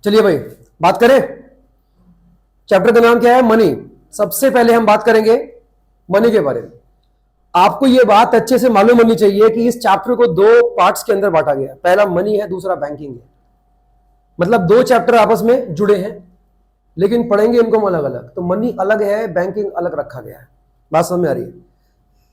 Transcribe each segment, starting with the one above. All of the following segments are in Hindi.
चलिए भाई बात करें। चैप्टर का नाम क्या है? मनी। सबसे पहले हम बात करेंगे मनी के बारे में। आपको यह बात अच्छे से मालूम होनी चाहिए कि इस चैप्टर को दो पार्ट्स के अंदर बांटा गया है। पहला मनी है, दूसरा बैंकिंग है। मतलब दो चैप्टर आपस में जुड़े हैं, लेकिन पढ़ेंगे इनको हम अलग अलग। तो मनी अलग है, बैंकिंग अलग रखा गया है। बात समझ में आ रही है?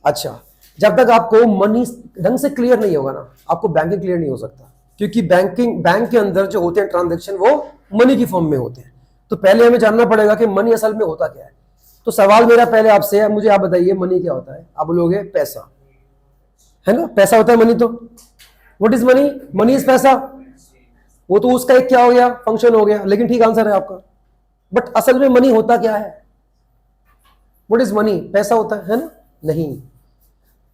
अच्छा, जब तक आपको मनी ढंग से क्लियर नहीं होगा ना, आपको बैंकिंग क्लियर नहीं हो सकता। क्योंकि बैंक के अंदर जो होते हैं ट्रांजैक्शन, वो मनी की फॉर्म में होते हैं। तो पहले हमें जानना पड़ेगा कि मनी असल में होता क्या है। तो सवाल मेरा पहले आपसे है, मुझे आप बताइए मनी क्या होता है? आप बोलोगे पैसा, है ना? पैसा होता है मनी। तो what is money? Money is पैसा। वो तो उसका एक क्या हो गया, फंक्शन हो गया, लेकिन ठीक आंसर है आपका। बट असल में मनी होता क्या है? What is money? पैसा होता है ना? नहीं,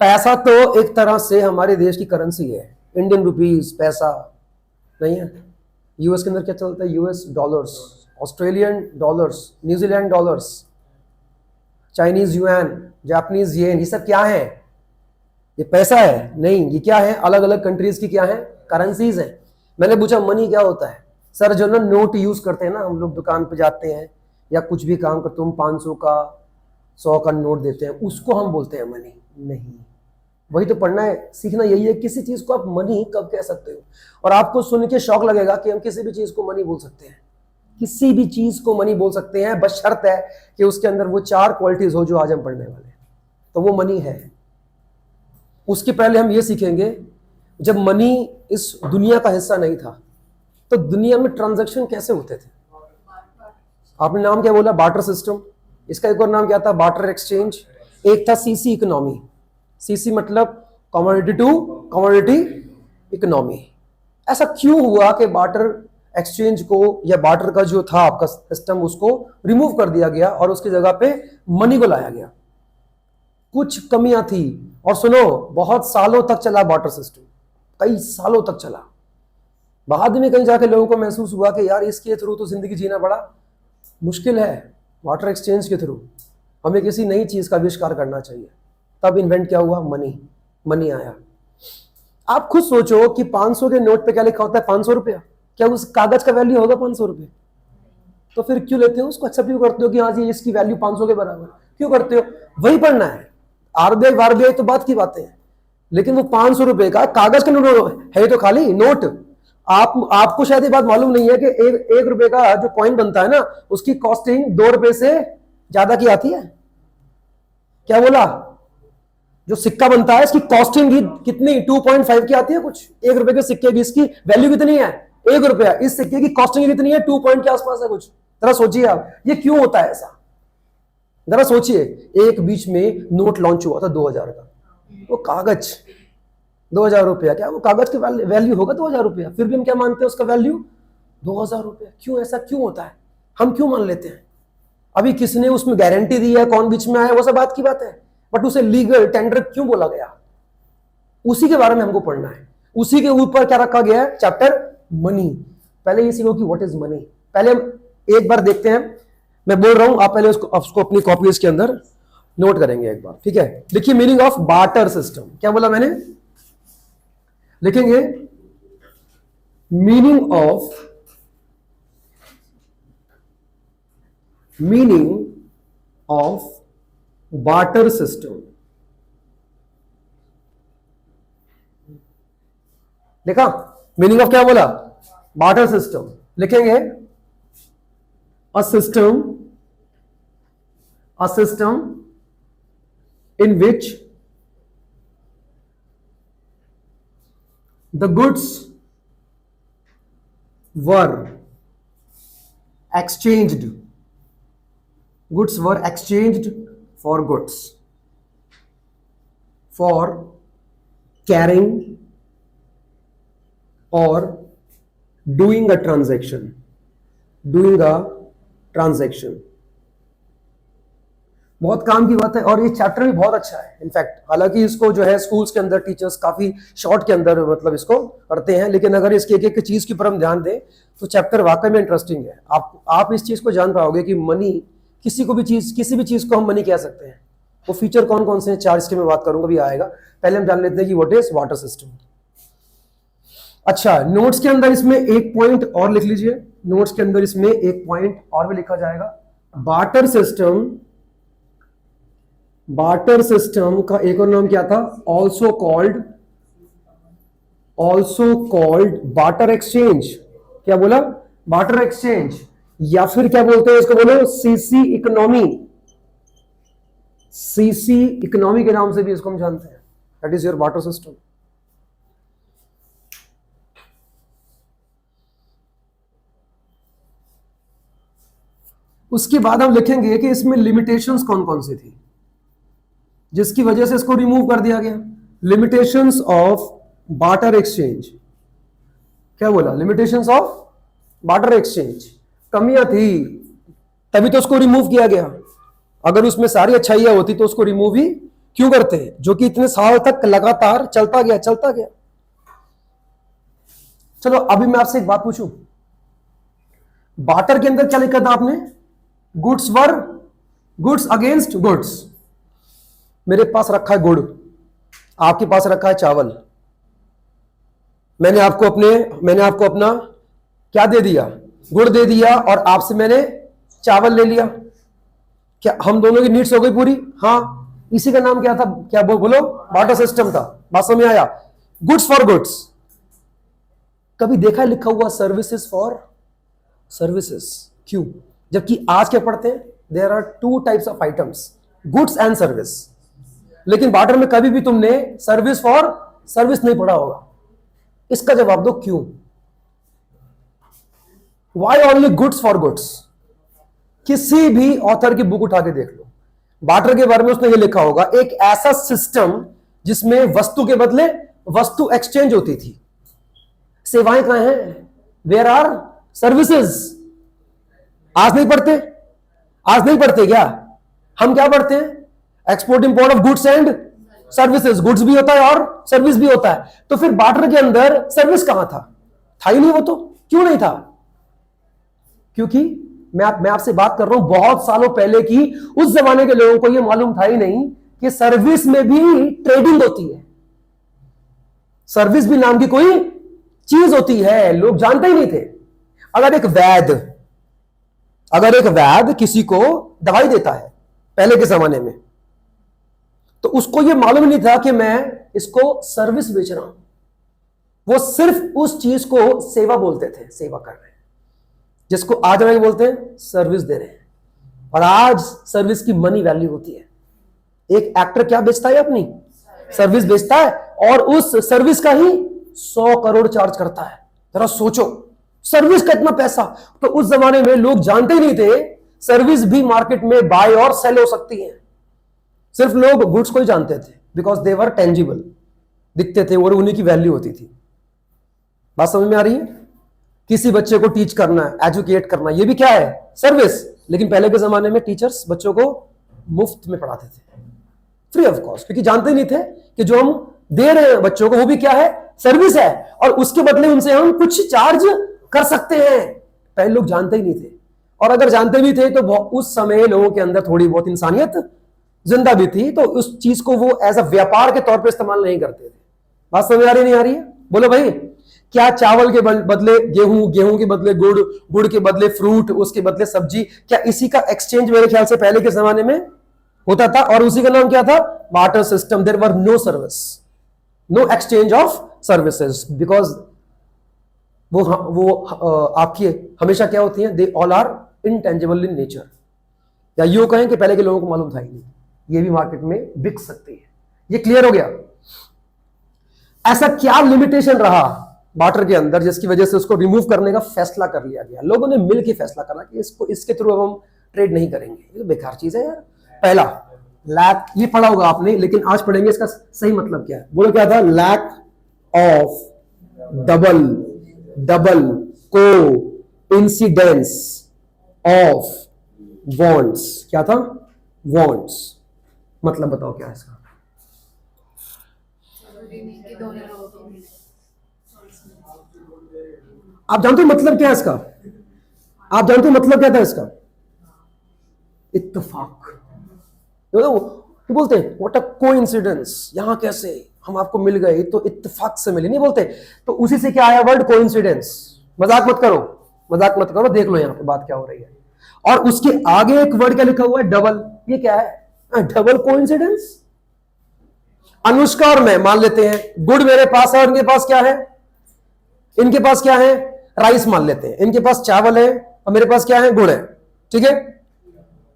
पैसा तो एक तरह से हमारे देश की करेंसी है। इंडियन रुपीस पैसा नहीं है। यूएस के अंदर क्या चलता है? US dollars, Australian dollars, New Zealand dollars, Chinese yuan, Japanese yen, ये सब क्या है? ये पैसा है? नहीं, ये क्या है? अलग अलग कंट्रीज की क्या है? करेंसीज हैं। मैंने पूछा मनी क्या होता है? सर जो ना नोट यूज करते हैं ना, हम लोग दुकान पे जाते हैं या कुछ भी काम करते हैं, 500 का 100 का नोट देते हैं, उसको हम बोलते हैं मनी। नहीं, वही तो पढ़ना है, सीखना यही है। किसी चीज को आप मनी कब कह सकते हो? और आपको सुन के शौक लगेगा कि हम किसी भी चीज को मनी बोल सकते हैं। किसी भी चीज को मनी बोल सकते हैं, बस शर्त है कि उसके अंदर वो 4 क्वालिटीज हो जो आज हम पढ़ने वाले हैं, तो वो मनी है। उसके पहले हम ये सीखेंगे, जब मनी इस दुनिया का हिस्सा नहीं था तो दुनिया में ट्रांजैक्शन कैसे होते थे? आपने नाम क्या बोला? Barter system. इसका एक और नाम क्या था? Barter exchange. एक था सीसी इकोनॉमी। सीसी मतलब कमोडिटी टू कमोडिटी इकोनॉमी। ऐसा क्यों हुआ कि बार्टर एक्सचेंज को या बार्टर का जो था आपका सिस्टम, उसको रिमूव कर दिया गया और उसकी जगह पे मनी को लाया गया? कुछ कमियां थी। और सुनो, बहुत सालों तक चला बार्टर सिस्टम, कई सालों तक चला। बाद में कहीं जाके लोगों को महसूस हुआ कि यार इसके थ्रू तो जिंदगी जीना बड़ा मुश्किल है। बार्टर एक्सचेंज के थ्रू हमें किसी नई चीज का आविष्कार करना चाहिए। तब इन्वेंट क्या हुआ? मनी। मनी आया। आप खुद सोचो कि 500 के नोट पे क्या लिखा होता है? 500 रुपया। क्या उस कागज का वैल्यू होगा 500 रुपये? तो फिर क्यों लेते हो उसको? एक्सेप्ट क्यों करते हो कि हाँ जी इसकी वैल्यू 500 के बराबर? क्यों करते हो? वही पढ़ना है। आरबीआई वारबीआई तो बात की बातें हैं, लेकिन वो 500 रुपए का कागज का नोट है तो खाली नोट। आपको शायद ये बात मालूम नहीं है कि एक रुपए का जो कॉइन बनता है ना, उसकी कॉस्टिंग 2 रुपए से ज्यादा की आती है। क्या बोला? जो सिक्का बनता है इसकी कॉस्टिंग ही कितनी? 2.5 की आती है कुछ। 1 रुपए के सिक्के की इसकी वैल्यू कितनी है? 1 रुपया। इस सिक्के की कॉस्टिंग कितनी है? 2 पॉइंट के आसपास है कुछ। जरा सोचिए आप, ये क्यों होता है ऐसा? जरा सोचिए। एक बीच में नोट लॉन्च हुआ था 2000 का, वो कागज 2000 रुपया। क्या वो कागज की वैल्यू होगा 2000 रुपया? फिर भी हम क्या मानते हैं? उसका वैल्यू 2000 रुपया। क्यों? ऐसा क्यों होता है? हम क्यों मान लेते हैं? अभी किसने उसमें गारंटी दी है, कौन बीच में आया, वो सब बात की बात है। बट उसे लीगल टेंडर क्यों बोला गया? उसी के बारे में हमको पढ़ना है। उसी के ऊपर क्या रखा गया है? Chapter money. पहले ये सीखो कि व्हाट इज मनी। पहले हम एक बार देखते हैं, मैं बोल रहा हूं, आप पहले उसको अपनी कॉपीज के अंदर नोट करेंगे एक बार, ठीक है? देखिए, मीनिंग ऑफ बार्टर सिस्टम। क्या बोला मैंने? लिखेंगे मीनिंग ऑफ बार्टर सिस्टम। देखा? मीनिंग ऑफ क्या बोला? Barter system. लिखेंगे a system in which the goods were exchanged for goods, for carrying or doing a transaction. बहुत काम की बात है। और ये चैप्टर भी बहुत अच्छा है इनफैक्ट। हालांकि इसको जो है स्कूल्स के अंदर टीचर्स काफी शॉर्ट के अंदर मतलब इसको पढ़ते हैं, लेकिन अगर इसके एक एक चीज के ऊपर हम ध्यान दें तो चैप्टर वाकई में इंटरेस्टिंग है। आप इस चीज को जान पाओगे कि मनी, किसी भी चीज को हम मनी कह सकते हैं। वो फीचर कौन कौन से हैं, 4 इसके मैं बात करूंगा, भी आएगा। पहले हम जान लेते हैं कि व्हाट इज वाटर सिस्टम। अच्छा, नोट्स के अंदर इसमें एक पॉइंट और लिख लीजिए, नोट्स के अंदर इसमें एक पॉइंट और भी लिखा जाएगा। बार्टर सिस्टम, बार्टर सिस्टम का एक और नाम क्या था? Also called barter exchange. क्या बोला? बार्टर एक्सचेंज, या फिर क्या बोलते हैं इसको? बोलो सीसी इकोनॉमी। सीसी इकोनॉमी के नाम से भी इसको हम जानते हैं। That is your barter system. उसके बाद हम लिखेंगे कि इसमें लिमिटेशंस कौन कौन सी थी जिसकी वजह से इसको रिमूव कर दिया गया। Limitations of barter exchange. क्या बोला? लिमिटेशंस ऑफ बार्टर एक्सचेंज, कमियां थी तभी तो उसको रिमूव किया गया। अगर उसमें सारी अच्छाइयां होती तो उसको रिमूव ही क्यों करते हैं? जो कि इतने साल तक लगातार चलता गया। चलो अभी मैं आपसे एक बात पूछूं, बार्टर के अंदर क्या लिखा था आपने? Goods against goods. मेरे पास रखा है गुड़, आपके पास रखा है चावल। मैंने आपको अपना क्या दे दिया? गुड़ दे दिया, और आपसे मैंने चावल ले लिया। क्या हम दोनों की नीड्स हो गई पूरी? हाँ, इसी का नाम क्या था? क्या बोलो? बार्टर सिस्टम था। बात समझ में आया? Goods for goods. कभी देखा है लिखा हुआ सर्विसेज फॉर सर्विसेज? क्यों? जबकि आज क्या पढ़ते हैं? There are two types of items, goods and service. लेकिन बार्टर में कभी भी तुमने सर्विस फॉर सर्विस नहीं पढ़ा होगा। इसका जवाब दो, क्यों? Why only goods for goods? किसी भी ऑथर की बुक उठा के देख लो, बार्टर के बारे में उसने ये लिखा होगा, एक ऐसा सिस्टम जिसमें वस्तु के बदले वस्तु एक्सचेंज होती थी। सेवाएं कहां हैं? Where are services? आज नहीं पढ़ते क्या? हम क्या पढ़ते हैं? Export import of goods and services. Goods भी होता है और सर्विस भी होता है। तो फिर बार्टर के अंदर सर्विस कहां था? था ही नहीं वो तो। क्यों नहीं था? क्योंकि मैं आपसे बात कर रहा हूं बहुत सालों पहले की। उस जमाने के लोगों को यह मालूम था ही नहीं कि सर्विस में भी ट्रेडिंग होती है, सर्विस भी नाम की कोई चीज होती है। लोग जानते ही नहीं थे। अगर एक वैद्य किसी को दवाई देता है पहले के जमाने में, तो उसको यह मालूम नहीं था कि मैं इसको सर्विस बेच रहा हूं। वो सिर्फ उस चीज को सेवा बोलते थे, सेवा कर रहे हैं, जिसको आज हम बोलते हैं सर्विस दे रहे हैं। और आज सर्विस की मनी वैल्यू होती है। एक एक्टर क्या बेचता है? अपनी सर्विस बेचता है, और उस सर्विस का ही 100 करोड़ चार्ज करता है। जरा सोचो, सर्विस का इतना पैसा। तो उस जमाने में लोग जानते ही नहीं थे सर्विस भी मार्केट में बाय और सेल हो सकती है। सिर्फ लोग गुड्स को ही जानते थे, बिकॉज दे वर टेंजिबल, दिखते थे और उन्हीं की वैल्यू होती थी। बात समझ में आ रही है? किसी बच्चे को टीच करना, एजुकेट करना, ये भी क्या है? सर्विस। लेकिन पहले के जमाने में टीचर्स बच्चों को मुफ्त में पढ़ाते थे, फ्री ऑफ कॉस्ट, क्योंकि जानते नहीं थे कि जो हम दे रहे हैं बच्चों को वो भी क्या है? सर्विस है, और उसके बदले उनसे हम कुछ चार्ज कर सकते हैं। पहले लोग जानते ही नहीं थे, और अगर जानते भी थे तो उस समय लोगों के अंदर थोड़ी बहुत इंसानियत जिंदा भी थी, तो उस चीज को वो एज अ व्यापार के तौर पे इस्तेमाल नहीं करते थे। बात समझ आ रही नहीं आ रही है? बोलो भाई, क्या चावल के बदले गेहूं, गेहूं के बदले गुड़, गुड़ के बदले फ्रूट, उसके बदले सब्जी, क्या इसी का एक्सचेंज मेरे ख्याल से पहले के जमाने में होता था? और उसी का नाम क्या था? Barter system. There were no service, no exchange of services, because वो आपकी हमेशा क्या होती है? They all are intangible in nature. या यूं कहें कि पहले के लोगों को मालूम था ही नहीं ये भी मार्केट में बिक सकती है। ये क्लियर हो गया? ऐसा क्या लिमिटेशन रहा बार्टर के अंदर जिसकी वजह से उसको रिमूव करने का फैसला कर लिया गया? लोगों ने मिलकर फैसला करा कि इसको, इसके थ्रू अब हम ट्रेड नहीं करेंगे। ये तो बेकार चीज है यार। पहला, लैक, ये पढ़ा होगा आपने, लेकिन आज पढ़ेंगे इसका सही मतलब क्या है। बोलो क्या था? लैक ऑफ डबल को इंसिडेंस ऑफ वॉन्ट्स। क्या था? वॉन्ट्स। मतलब बताओ क्या है इसका? आप जानते हो मतलब क्या है इसका? आप जानते हो मतलब क्या था इसका? इत्तेफाक। तो बोलते हैं व्हाट अ कोइंसिडेंस। यहां कैसे? हम आपको मिल गए तो इत्तेफाक से मिले, नहीं बोलते। तो उसी से क्या आया वर्ड कोइंसिडेंस। मजाक मत करो, मजाक मत करो, देख लो यहाँ पे बात क्या हो रही है। और उसके आगे एक वर्ड क्या लिखा हुआ है, डबल। ये क्या है, डबल कोइंसिडेंस। अनुष्का और मैं मान लेते हैं, गुड़ मेरे पास है और इनके पास क्या है, इनके पास क्या है, राइस मान लेते हैं। इनके पास चावल है और मेरे पास क्या है, गुड़ है। ठीक है,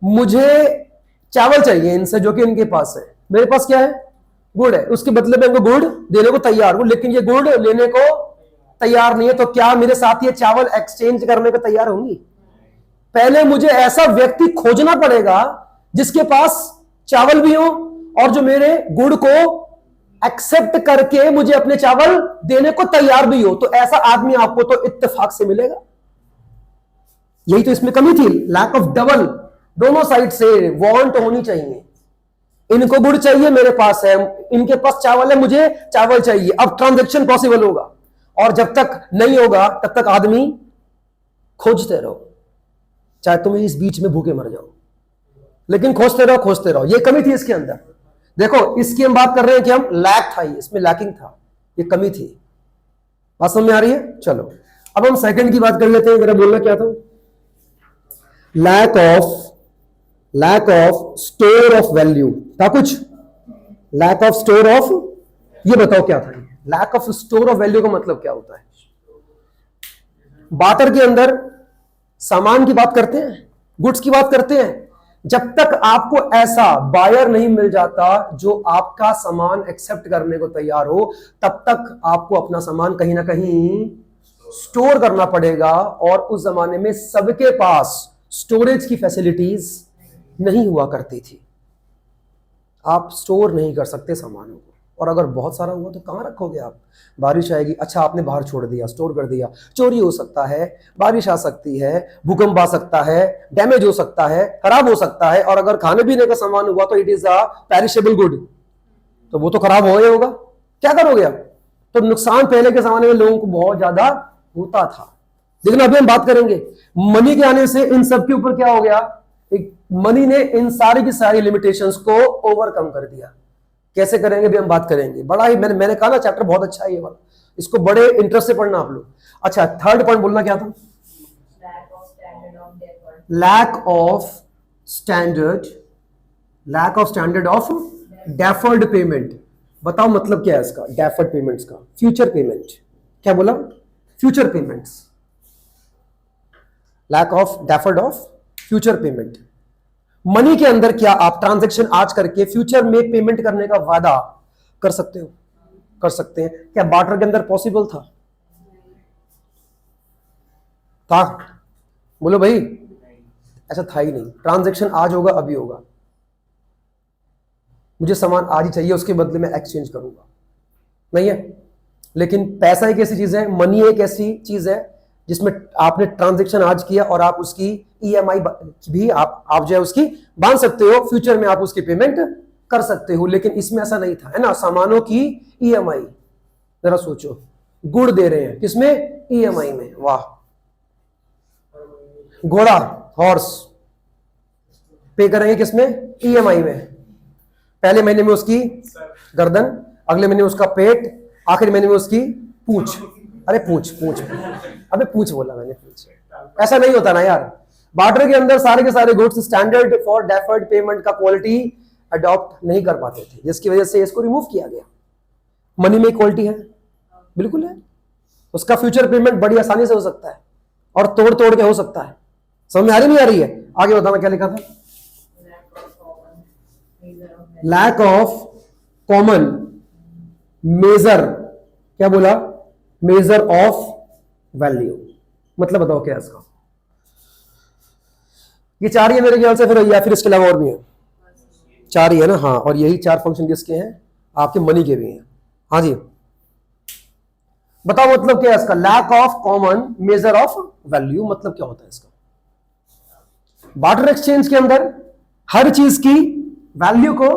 मुझे चावल चाहिए इनसे जो कि इनके पास है, मेरे पास क्या है, गुड़ है। उसके बदले में इनको गुड़ देने को तैयार हूं, लेकिन ये गुड़ लेने को तैयार नहीं है। तो क्या मेरे साथ ये चावल एक्सचेंज करने को तैयार होंगी? पहले मुझे ऐसा व्यक्ति खोजना पड़ेगा जिसके पास चावल भी हो और जो मेरे गुड़ को एक्सेप्ट करके मुझे अपने चावल देने को तैयार भी हो। तो ऐसा आदमी आपको तो इत्तेफाक से मिलेगा। यही तो इसमें कमी थी, लैक ऑफ डबल। दोनों साइड से वांट होनी चाहिए। इनको गुड़ चाहिए, मेरे पास है, इनके पास चावल है, मुझे चावल चाहिए। अब ट्रांजैक्शन पॉसिबल होगा। और जब तक नहीं होगा तब तक आदमी खोजते रहो, चाहे तुम इस बीच में भूखे मर जाओ, लेकिन खोजते रहो, खोजते रहो। ये कमी थी इसके अंदर। देखो, इसकी हम बात कर रहे हैं कि हम लैक था, इसमें लैकिंग था, ये कमी थी। बात समझ में आ रही है? चलो अब हम सेकंड की बात कर लेते हैं। मेरा बोलना क्या था, lack of store of value था कुछ। लैक ऑफ स्टोर ऑफ, ये बताओ क्या था? Lack of store of value का मतलब क्या होता है? बाटर के अंदर सामान की बात करते हैं, गुड्स की बात करते हैं। जब तक आपको ऐसा बायर नहीं मिल जाता जो आपका सामान एक्सेप्ट करने को तैयार हो, तब तक आपको अपना सामान कहीं ना कहीं स्टोर करना पड़ेगा। और उस जमाने में सबके पास स्टोरेज की फैसिलिटीज नहीं हुआ करती थी। आप स्टोर नहीं कर सकते सामानों को, और अगर बहुत सारा हुआ तो कहां रखोगे आप? बारिश आएगी, अच्छा आपने बाहर छोड़ दिया, स्टोर कर दिया, चोरी हो सकता है, बारिश आ सकती है, भूकंप आ सकता है, डैमेज हो सकता है, खराब हो सकता है। और अगर खाने पीने का सामान हुआ तो it is a perishable good, तो वो तो खराब हो होगा, क्या करोगे आप? तो नुकसान पहले के जमाने में लोगों को बहुत ज्यादा होता था। लेकिन अभी हम बात करेंगे मनी के आने से इन सब के ऊपर क्या हो गया, मनी ने इन सारी की सारी लिमिटेशंस को ओवरकम कर दिया। कैसे करेंगे भी हम बात करेंगे। बड़ा ही मैंने कहा ना, चैप्टर बहुत अच्छा है ये वाला, इसको बड़े इंटरेस्ट से पढ़ना आप लोग। अच्छा, थर्ड पॉइंट बोलना क्या था? Lack of standard of deferred payment. बताओ मतलब क्या है इसका, डेफर्ड पेमेंट्स का? Future payment. क्या बोला? Future payments. Lack of deferred of future payment. Money के अंदर क्या आप ट्रांजैक्शन आज करके फ्यूचर में पेमेंट करने का वादा कर सकते हो? कर सकते हैं। क्या बार्टर के अंदर पॉसिबल था? बोलो भाई, ऐसा था ही नहीं। ट्रांजैक्शन आज होगा, अभी होगा। मुझे सामान आज ही चाहिए, उसके बदले में एक्सचेंज करूंगा, नहीं है। लेकिन पैसा एक ऐसी चीज है, मनी एक ऐसी चीज है जिसमें आपने ट्रांजैक्शन आज किया और आप उसकी ईएमआई भी आप जो है उसकी बांध सकते हो, फ्यूचर में आप उसकी पेमेंट कर सकते हो। लेकिन इसमें ऐसा नहीं था, है ना। सामानों की ईएमआई, जरा सोचो, गुड़ दे रहे हैं किसमें? ईएमआई में। वाह। घोड़ा, हॉर्स, पे करेंगे किसमें? ईएमआई में। पहले महीने में उसकी गर्दन, अगले महीने में उसका पेट, आखिरी महीने में उसकी पूंछ। अरे पूंछ, अबे पूंछ बोला मैंने, पूंछ। ऐसा नहीं होता ना यार। बार्टर के अंदर सारे के सारे goods standard for deferred payment का क्वालिटी अडॉप्ट नहीं कर पाते थे, जिसकी वजह से इसको रिमूव किया गया। मनी में क्वालिटी है, बिल्कुल है। उसका फ्यूचर पेमेंट बड़ी आसानी से हो सकता है और तोड़ तोड़ के हो सकता है। समझ में आ रही नहीं आ रही है? आगे बताना क्या लिखा था? Lack of common measure. क्या बोला? Measure of value. मतलब बताओ क्या है इसका? ये चार ही है मेरे ख्याल से, फिर इसके अलावा और भी है? चार ही है ना। हाँ, और यही चार फंक्शन किसके हैं? आपके मनी के भी हैं। हाँ जी, बताओ मतलब क्या है इसका? Lack of common measure of value मतलब क्या होता है इसका? बार्टर एक्सचेंज के अंदर हर चीज की वैल्यू को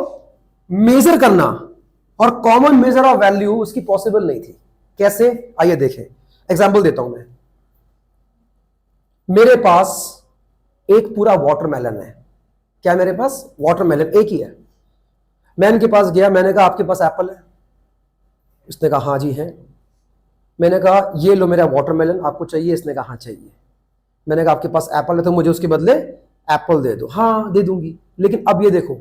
मेजर करना और कॉमन मेजर ऑफ वैल्यू उसकी पॉसिबल नहीं थी। कैसे? आइए देखें, एग्जांपल देता हूं मैं। मेरे पास एक पूरा वाटरमेलन है। क्या मेरे पास? वाटरमेलन एक ही है। मैं इनके पास गया, मैंने कहा आपके पास एप्पल है? इसने कहा हाँ जी है। मैंने कहा ये लो मेरा वाटरमेलन, आपको चाहिए? इसने कहा हाँ चाहिए। मैंने कहा आपके पास एप्पल है तो मुझे उसके बदले एप्पल दे दो। हाँ दे दूंगी, लेकिन अब ये देखो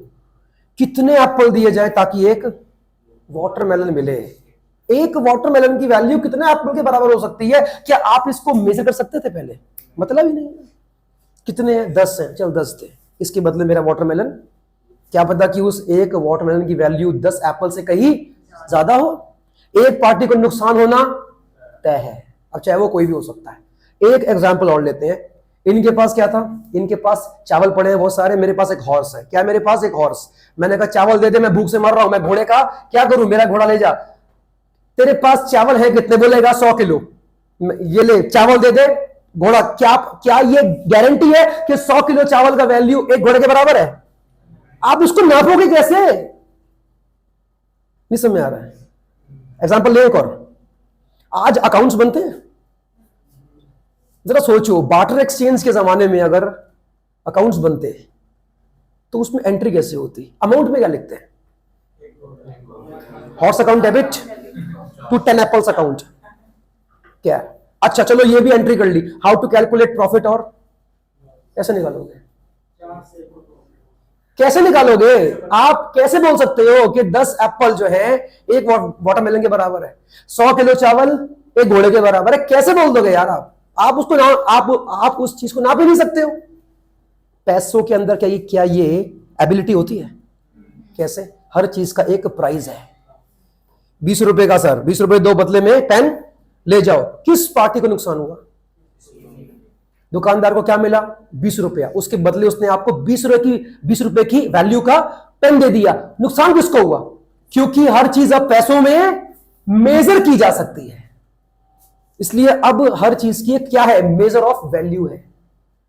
कितने एप्पल दिए जाए ताकि एक वाटरमेलन मिले। एक वाटरमेलन की वैल्यू कितने एप्पल के बराबर हो सकती है? क्या आप इसको मेजर कर सकते थे पहले? मतलब ही नहीं है। कितने हैं? 10 हैं, चल 10 थे, इसके बदले मेरा वाटरमेलन। क्या पता कि उस एक वाटरमेलन की वैल्यू 10 एप्पल से कहीं ज्यादा हो। एक पार्टी को नुकसान होना तय है, अब चाहे वो कोई भी हो सकता है। एक एग्जांपल और लेते हैं। इनके पास क्या था? इनके पास चावल पड़े हैं बहुत सारे, मेरे पास एक हॉर्स है। क्या मेरे पास? एक हॉर्स। मैंने कहा चावल दे दे, मैं भूख से मर रहा हूं। मैं घोड़े का क्या करूं? मेरा घोड़ा ले जा। तेरे पास चावल है कितने? बोलेगा 100 किलो। ये ले चावल दे दे। घोड़ा क्या क्या ये गारंटी है कि 100 किलो चावल का वैल्यू एक घोड़े के बराबर है? आप इसको नापोगे कैसे? नहीं समझ में आ रहा है। एग्जांपल ले एक और। आज अकाउंट्स बनते हैं। जरा सोचो, बार्टर एक्सचेंज के जमाने में अगर अकाउंट्स बनते तो उसमें एंट्री कैसे होती? अमाउंट में क्या लिखते हैं? Horse account debit to 10 apples account. क्या? अच्छा चलो ये भी एंट्री कर ली। How to calculate profit? और कैसे निकालोगे? कैसे निकालोगे? आप कैसे बोल सकते हो कि 10 एप्पल जो है एक वाटरमेलन के बराबर है, 100 किलो चावल एक घोड़े के बराबर है? कैसे बोल दोगे यार? आप उसको ना, आप उस चीज को नाप ही नहीं सकते हो। पैसों के अंदर क्या ये एबिलिटी होती है? कैसे? हर चीज का एक प्राइस है। 20 रुपए का सर, 20 रुपए दो, बदले में पेन ले जाओ। किस पार्टी को नुकसान हुआ? दुकानदार को क्या मिला? 20 रुपया। उसके बदले उसने आपको 20 रुपए की वैल्यू का पेन दे दिया। नुकसान किसको हुआ? क्योंकि हर चीज अब पैसों में मेजर की जा सकती है, इसलिए अब हर चीज की क्या है? मेजर ऑफ वैल्यू है।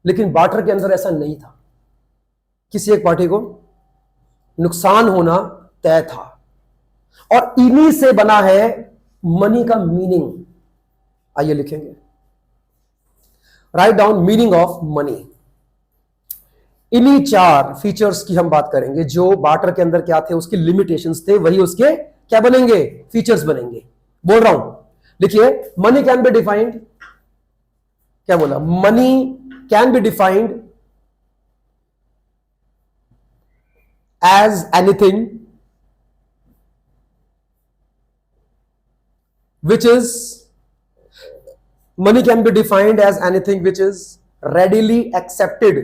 लेकिन बार्टर के अंदर ऐसा नहीं था। किसी एक पार्टी को नुकसान होना तय था, और इन्हीं से बना है मनी का मीनिंग। आइए लिखेंगे। Write down meaning of money. इन्हीं 4 फीचर्स की हम बात करेंगे। जो बार्टर के अंदर क्या थे, उसके लिमिटेशंस थे, वही उसके क्या बनेंगे? फीचर्स बनेंगे। बोल रहा हूं, लिखिए। मनी कैन बी डिफाइंड, क्या बोला? Money can be defined as anything which is money can be defined as anything which is readily accepted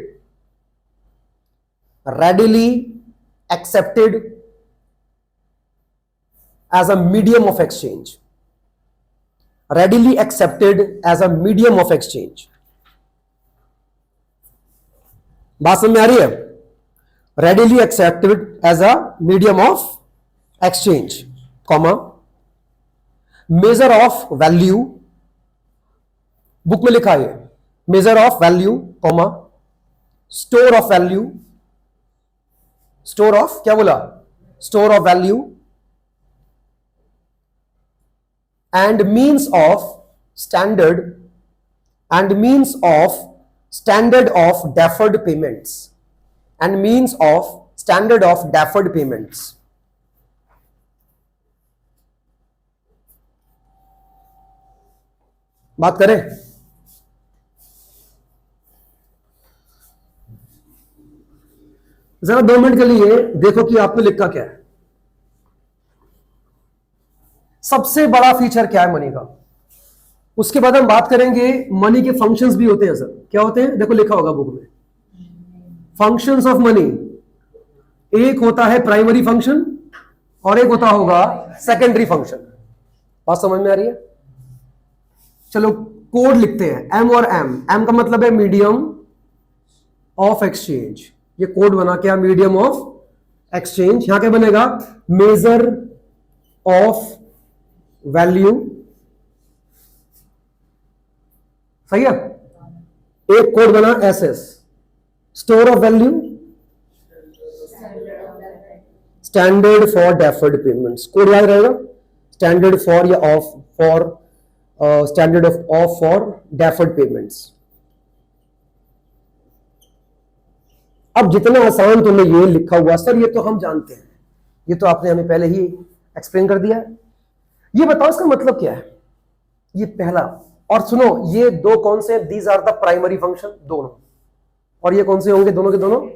as a medium of exchange. Readily accepted as a medium of exchange. बात समझ में आ रही है? readily accepted as a medium of exchange, comma major of value, book में लिखा है major of value, comma store of value, store of क्या बोला? Store of value, and means of standard of deferred payments, and means of standard of deferred payments. बात करें। जरा 2 मिनट के लिए देखो कि आपने लिखा क्या है। सबसे बड़ा फीचर क्या है मनी का? उसके बाद हम बात करेंगे मनी के फंक्शंस भी होते हैं सर। क्या होते हैं? देखो लिखा होगा बुक में, फंक्शंस ऑफ मनी। एक होता है प्राइमरी फंक्शन और एक होता होगा सेकेंडरी फंक्शन। बात समझ में आ रही है? चलो कोड लिखते हैं, एम और एम का मतलब है मीडियम ऑफ एक्सचेंज। ये कोड बना क्या? Medium of exchange. यहां क्या बनेगा? Major of value. सही है? एक कोड बना SS, store of value, standard for deferred payments. Code याद रहेगा, स्टैंडर्ड फॉर या of for, standard of for deferred payments. अब जितना आसान तुमने ये लिखा हुआ सर, ये तो हम जानते हैं, ये तो आपने हमें पहले ही एक्सप्लेन कर दिया है। ये बताओ इसका मतलब क्या है? ये पहला, और सुनो ये दो कौन से? These are the primary function, दोनों। और ये कौन से होंगे? दोनों के दोनों।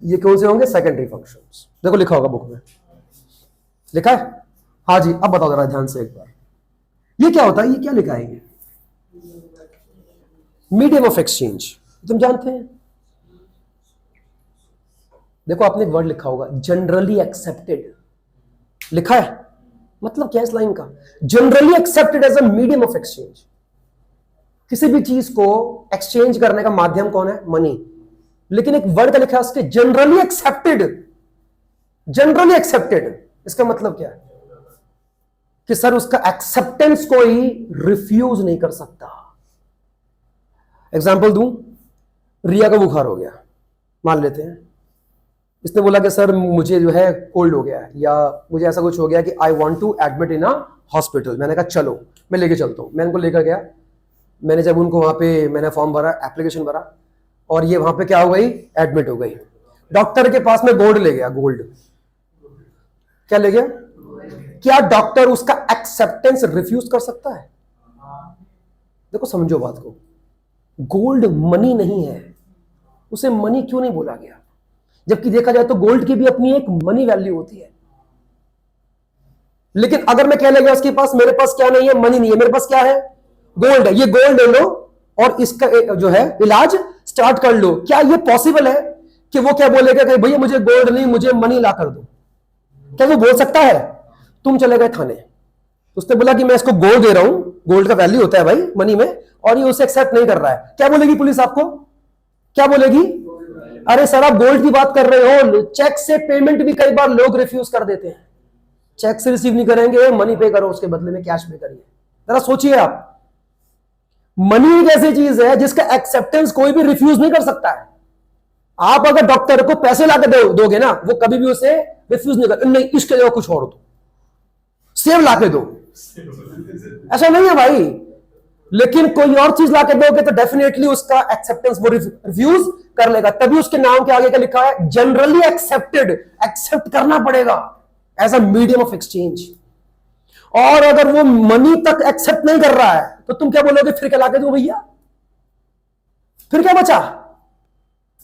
ये कौन से होंगे? Secondary functions. देखो लिखा होगा बुक में, लिखा है। हाँ जी, अब बताओ जरा ध्यान से एक बार, ये क्या होता है? ये क्या लिखा है? ये मीडियम ऑफ एक्सचेंज, तुम जानते हैं? देखो आपने एक वर्ड लिखा होगा, जनरली एक्सेप्टेड, लिखा है। मतलब क्या है इस लाइन का? Generally accepted as a medium of exchange. किसी भी चीज को एक्सचेंज करने का माध्यम कौन है? मनी। लेकिन एक वर्ड का लिखा है उसके, जनरली एक्सेप्टेड। जनरली एक्सेप्टेड, इसका मतलब क्या है? कि सर उसका एक्सेप्टेंस कोई रिफ्यूज नहीं कर सकता। एग्जाम्पल दूं, रिया को बुखार हो गया, मान लेते हैं। इसने बोला कि सर मुझे जो है कोल्ड हो गया है, या मुझे ऐसा कुछ हो गया कि I want to admit in a hospital. मैंने कहा चलो मैं लेके चलता हूं। मैं उनको लेकर गया। मैंने जब उनको वहां पे मैंने फॉर्म भरा, एप्लीकेशन भरा, और ये वहां पे क्या हो गई? एडमिट हो गई। डॉक्टर के पास में गोल्ड ले गया। गोल्ड क्या ले गया? क्या डॉक्टर उसका एक्सेप्टेंस रिफ्यूज कर सकता है? देखो समझो बात को, गोल्ड मनी नहीं है, उसे मनी क्यों नहीं बोला गया? जबकि देखा जाए तो गोल्ड की भी अपनी एक मनी वैल्यू होती है। लेकिन अगर मैं कह लगा उसके पास, मेरे पास क्या नहीं है? मनी नहीं है, मेरे पास क्या है? गोल्ड है। ये गोल्ड ले लो और इसका जो है इलाज स्टार्ट कर लो। क्या ये पॉसिबल है कि वो क्या बोलेगा कि भैया मुझे गोल्ड नहीं, मुझे मनी ला कर दो? क्या वो बोल सकता है? तुम चले गए थाने, उसने बोला कि मैं इसको गोल्ड दे रहा हूं, गोल्ड का वैल्यू होता है भाई मनी में, और ये उसे एक्सेप्ट नहीं कर रहा है। क्या बोलेगी पुलिस आपको? क्या बोलेगी? अरे सर आप गोल्ड की बात कर रहे हो, चेक से पेमेंट भी कई बार लोग रिफ्यूज कर देते हैं। चेक से रिसीव नहीं करेंगे, मनी पे करो, उसके बदले में कैश पे करिए। जरा सोचिए आप, मनी एक ऐसी चीज है जिसका एक्सेप्टेंस कोई भी रिफ्यूज नहीं कर सकता है। आप अगर डॉक्टर को पैसे लाके दोगे ना, वो कभी भी उसे रिफ्यूज नहीं कर, नहीं इसके जगह कुछ और दो, सेब लाके दो, ऐसा नहीं है भाई। लेकिन कोई और चीज लाके दोगे तो डेफिनेटली उसका एक्सेप्टेंस वो रिफ्यूज कर लेगा। तभी उसके नाम के आगे क्या लिखा है? Generally accepted. एक्सेप्ट करना पड़ेगा as a medium of exchange. और अगर वो मनी तक एक्सेप्ट नहीं कर रहा है तो तुम क्या बोलोगे? फिर क्या लाके दो भैया? फिर क्या बचा?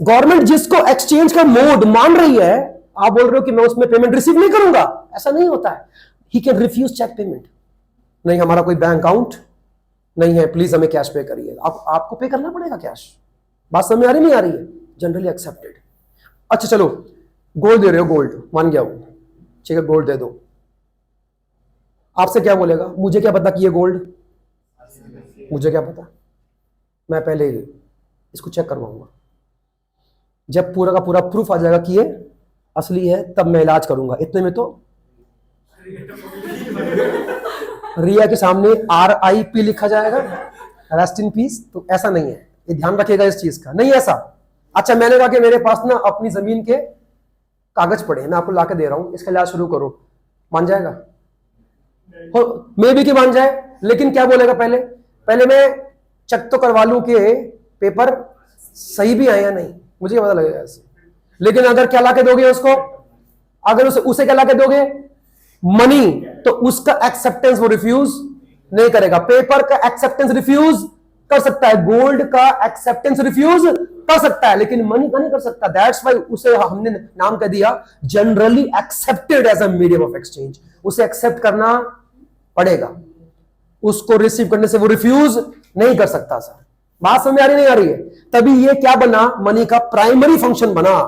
गवर्नमेंट जिसको एक्सचेंज का मोड मान रही है, आप बोल रहे हो कि मैं उसमें पेमेंट रिसीव नहीं करूंगा। ऐसा नहीं होता है। He can refuse cheque payment. नहीं हमारा कोई बैंक अकाउंट नहीं है, प्लीज हमें कैश पे करिए। आपको पे करना पड़ेगा कैश। बात समझ आ रही नहीं आ रही है? Generally accepted. अच्छा चलो, गोल्ड दे रहे हो, गोल्ड मान गया हूं, ठीक है गोल्ड दे दो। आपसे क्या बोलेगा? मुझे क्या पता कि ये गोल्ड, मुझे क्या पता, मैं पहले इसको चेक करवाऊंगा। जब पूरा का पूरा प्रूफ आ जाएगा कि ये असली है, तब मैं इलाज करूंगा। इतने में तो रिया के सामने RIP लिखा जाएगा, रेस्ट इन पीस। तो ऐसा नहीं है, ये ध्यान रखिएगा इस चीज का, नहीं ऐसा। अच्छा मैंने कहा कि मेरे पास ना अपनी जमीन के कागज पड़े हैं, मैं आपको लाके दे रहा हूं, इसका इलाज शुरू करो, मान जाएगा? मे भी कि मान जाए, लेकिन क्या बोलेगा? पहले मैं चेक तो करवा लूं कि पेपर सही भी आए या नहीं, मुझे पता लगेगा ऐसे। लेकिन अगर क्या लाके दोगे उसको, अगर उसे क्या लाके दोगे? मनी, तो उसका एक्सेप्टेंस वो रिफ्यूज नहीं करेगा। पेपर का एक्सेप्टेंस रिफ्यूज कर सकता है, गोल्ड का एक्सेप्टेंस रिफ्यूज कर सकता है, लेकिन मनी का नहीं कर सकता। दैट्स व्हाई उसे हमने नाम कह दिया generally accepted as a medium of exchange. उसे एक्सेप्ट करना पड़ेगा, उसको रिसीव करने से वो रिफ्यूज नहीं कर सकता। सर बात समझ आ रही नहीं आ रही है? तभी ये क्या बना? मनी का प्राइमरी फंक्शन बना,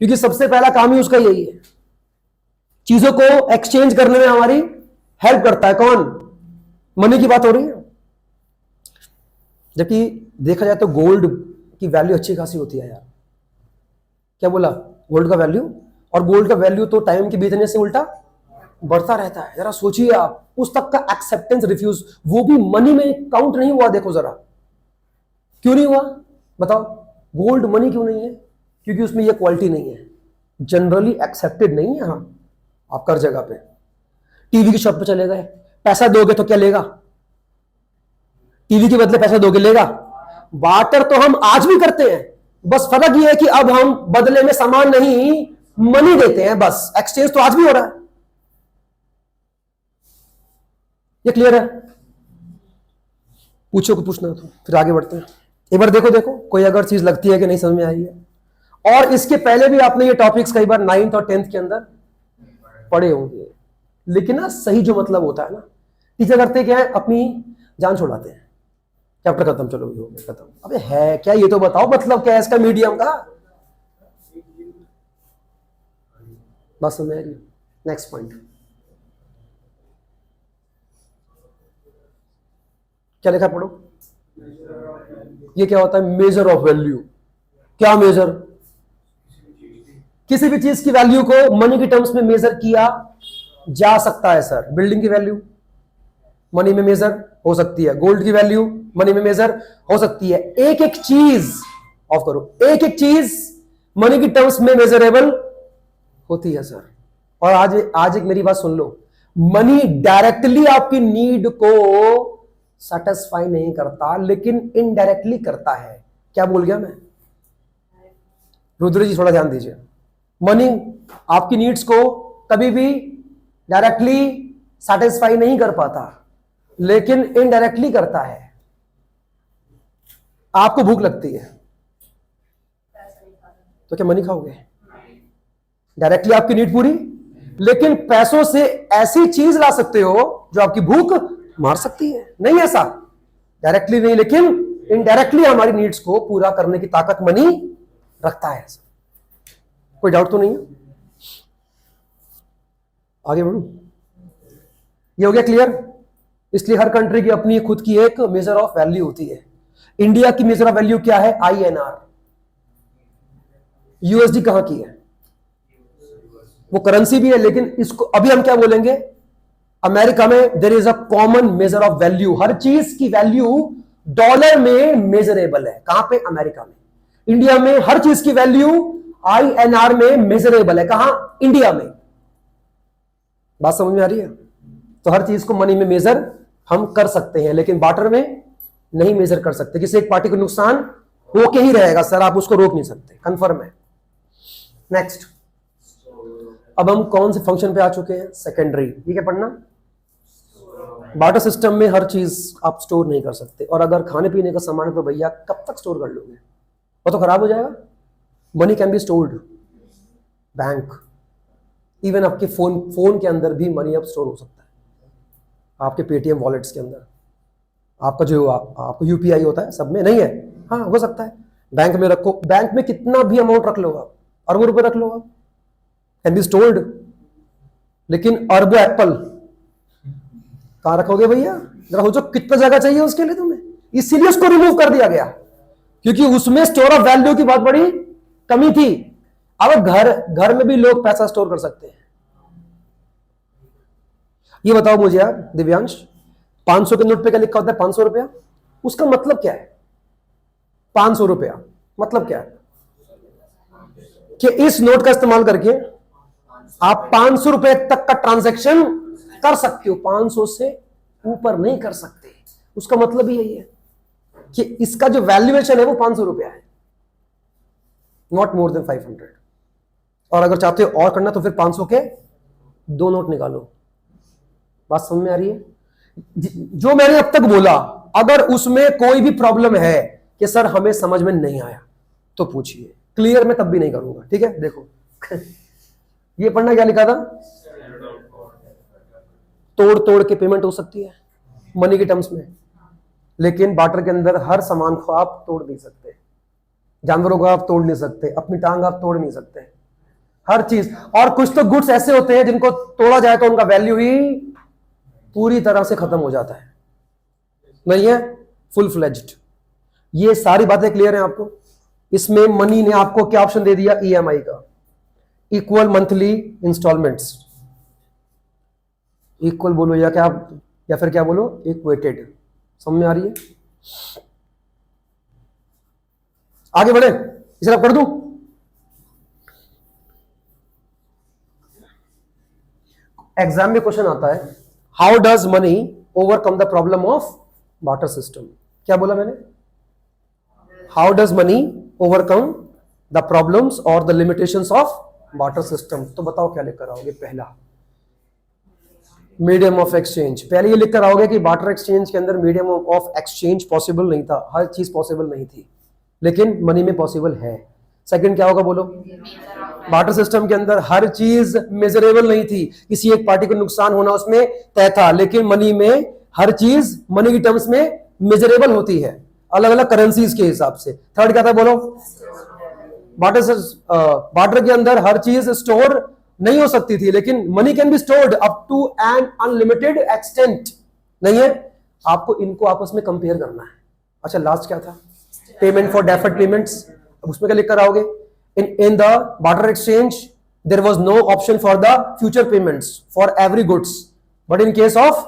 क्योंकि सबसे पहला काम ही उसका यही है, चीजों को एक्सचेंज करने में हमारी हेल्प करता है। कौन? मनी की बात हो रही है। जबकि देखा जाए तो गोल्ड की वैल्यू अच्छी खासी होती है यार। क्या बोला? गोल्ड का वैल्यू, और गोल्ड का वैल्यू तो टाइम के बीतने से उल्टा बढ़ता रहता है। जरा सोचिए आप, उस तक का एक्सेप्टेंस रिफ्यूज, वो भी मनी में काउंट नहीं हुआ। देखो जरा, क्यों नहीं हुआ बताओ? गोल्ड मनी क्यों नहीं है? क्योंकि उसमें ये क्वालिटी नहीं है, जनरली एक्सेप्टेड नहीं है। हाँ आप कर जगह पे टीवी की शॉप पे चले गए, पैसा दोगे तो क्या लेगा? टीवी के बदले पैसा दोगे, लेगा? बार्टर तो हम आज भी करते हैं, बस फर्क ये है कि अब हम बदले में सामान नहीं मनी देते हैं, बस। एक्सचेंज तो आज भी हो रहा है। ये क्लियर है? पूछो को पूछना तो फिर आगे बढ़ते हैं। एक बार देखो कोई अगर चीज लगती है कि नहीं समझ में आई है। और इसके पहले भी आपने ये टॉपिक्स कई बार 9th और 10th के अंदर पढ़े होंगे, लेकिन ना सही जो मतलब होता है ना, टीचर करते क्या है, अपनी जान छुड़ाते हैं। चैप्टर खत्म, चलो ये हो गया खत्म। अबे है क्या, ये तो बताओ मतलब क्या है इसका मीडियम का। बस समझ आ रही। नेक्स्ट पॉइंट क्या लिखा पढ़ो। ये क्या होता है? Major of value. क्या मेजर? किसी भी चीज की वैल्यू को मनी के टर्म्स में मेजर किया जा सकता है सर। बिल्डिंग की वैल्यू मनी में मेजर हो सकती है, गोल्ड की वैल्यू मनी में मेजर हो सकती है। एक एक चीज, ऑफ करो, एक एक चीज मनी की टर्म्स में मेजरेबल होती है सर। और आज एक मेरी बात सुन लो, मनी डायरेक्टली आपकी नीड को सेटिस्फाई नहीं करता, लेकिन इनडायरेक्टली करता है। क्या बोल गया मैं? रुद्र जी थोड़ा ध्यान दीजिए। मनी आपकी नीड्स को कभी भी डायरेक्टली सेटिस्फाई नहीं कर पाता, लेकिन इनडायरेक्टली करता है। आपको भूख लगती है तो क्या मनी खाओगे? डायरेक्टली आपकी नीड पूरी, लेकिन पैसों से ऐसी चीज ला सकते हो जो आपकी भूख मार सकती है। नहीं ऐसा, डायरेक्टली नहीं, लेकिन इनडायरेक्टली हमारी नीड्स को पूरा करने की ताकत मनी रखता है। कोई डाउट तो नहीं है? आगे बढ़ू? ये हो गया क्लियर? इसलिए हर कंट्री की अपनी खुद की एक मेजर ऑफ वैल्यू होती है। इंडिया की मेजर ऑफ वैल्यू क्या है? INR। USD कहां की है? वो करेंसी भी है, लेकिन इसको अभी हम क्या बोलेंगे? अमेरिका में there is a common measure of value. हर चीज की वैल्यू डॉलर में मेजरेबल है। कहां पे? अमेरिका में। इंडिया में हर चीज की वैल्यू INR में मेजरेबल है। कहां? इंडिया में। बात समझ में आ रही है? तो हर चीज को मनी में मेजर हम कर सकते हैं, लेकिन बार्टर में नहीं मेजर कर सकते। किसी एक पार्टी को नुकसान होके ही रहेगा सर, आप उसको रोक नहीं सकते, कंफर्म है। नेक्स्ट, अब हम कौन से फंक्शन पे आ चुके हैं? सेकेंडरी। ये क्या पढ़ना? बार्टर सिस्टम में हर चीज आप स्टोर नहीं कर सकते, और अगर खाने पीने का सामान तो भैया कब तक स्टोर कर लोगे? वो तो खराब हो जाएगा। Money can be stored, bank, even आपके फोन के अंदर भी मनी अब स्टोर हो सकता है। आपके पेटीएम वॉलेट्स के अंदर, आपका जो आपको UPI होता है, सब में नहीं है? हाँ, हो सकता है। बैंक में रखो, बैंक में कितना भी अमाउंट रख लो आप, अरबों रुपए रख लो आप, कैन बी स्टोर्ड। लेकिन अरबों एप्पल कहां रखोगे भैया? जरा हो, जो कितना जगह चाहिए उसके लिए तुम्हें, इसीलिए उसको रिमूव कर दिया गया, क्योंकि उसमें स्टोर ऑफ वैल्यू की बहुत बड़ी कमी थी। अब घर में भी लोग पैसा स्टोर कर सकते हैं। ये बताओ मुझे यार दिव्यांश, 500 के नोट पे क्या लिखा होता है? 500 रुपया। उसका मतलब क्या है? 500 रुपया मतलब क्या है? कि इस नोट का इस्तेमाल करके आप 500 रुपए तक का ट्रांजैक्शन कर सकते हो, 500 से ऊपर नहीं कर सकते। उसका मतलब ही यही है कि इसका जो वैल्यूएशन है वो 500 रुपया है, नॉट मोर देन 500। और अगर चाहते हो और करना तो फिर 500 के 2 नोट निकालो। बात समझ में आ रही है? जो मैंने अब तक बोला, अगर उसमें कोई भी प्रॉब्लम है कि सर हमें समझ में नहीं आया, तो पूछिए, क्लियर मैं तब भी नहीं करूंगा। ठीक है? देखो ये पढ़ना क्या लिखा था? तोड़ के पेमेंट हो सकती है मनी के टर्म्स में, लेकिन बार्टर के अंदर हर सामान को आप तोड़ नहीं सकते। जानवरों को आप तोड़ नहीं सकते, अपनी टांग आप तोड़ नहीं सकते, हर चीज। और कुछ तो गुड्स ऐसे होते हैं जिनको तोड़ा जाए तो उनका वैल्यू ही पूरी तरह से खत्म हो जाता है, नहीं है? Full fledged. ये सारी बातें क्लियर हैं आपको? इसमें मनी ने आपको क्या ऑप्शन दे दिया? EMI का, इक्वल मंथली इंस्टॉलमेंट्स। इक्वल बोलो या क्या, या फिर क्या बोलो, इक्वेटेड। समझ में आ रही है? आगे बढ़े, इसे आप कर दूं? एग्जाम में क्वेश्चन आता है, how does money overcome the problem of barter system? क्या बोला मैंने? How does money overcome the problems और the limitations of barter system? तो बताओ क्या लेकर आओगे? पहला, मीडियम ऑफ एक्सचेंज। पहले ये लिख कर आओगे कि बार्टर एक्सचेंज के अंदर मीडियम ऑफ एक्सचेंज पॉसिबल नहीं था, हर चीज पॉसिबल नहीं थी, लेकिन मनी में पॉसिबल है। सेकंड क्या होगा बोलो? बार्टर सिस्टम के अंदर हर चीज मेजरेबल नहीं थी, किसी एक पार्टी को नुकसान होना उसमें तय था, लेकिन मनी में हर चीज मनी की टर्म्स में मेजरेबल होती है, अलग अलग करेंसीज के हिसाब से। थर्ड क्या था बोलो? बार्टर के अंदर हर चीज स्टोर नहीं हो सकती थी, लेकिन money can be stored up to an unlimited extent. नहीं है, आपको इनको आपस में कंपेयर करना है। अच्छा, लास्ट क्या था? Payment for deferred payments. अब उसमें क्या लिख कर आओगे? In the barter exchange there was no option for the future payments for every goods, but in case of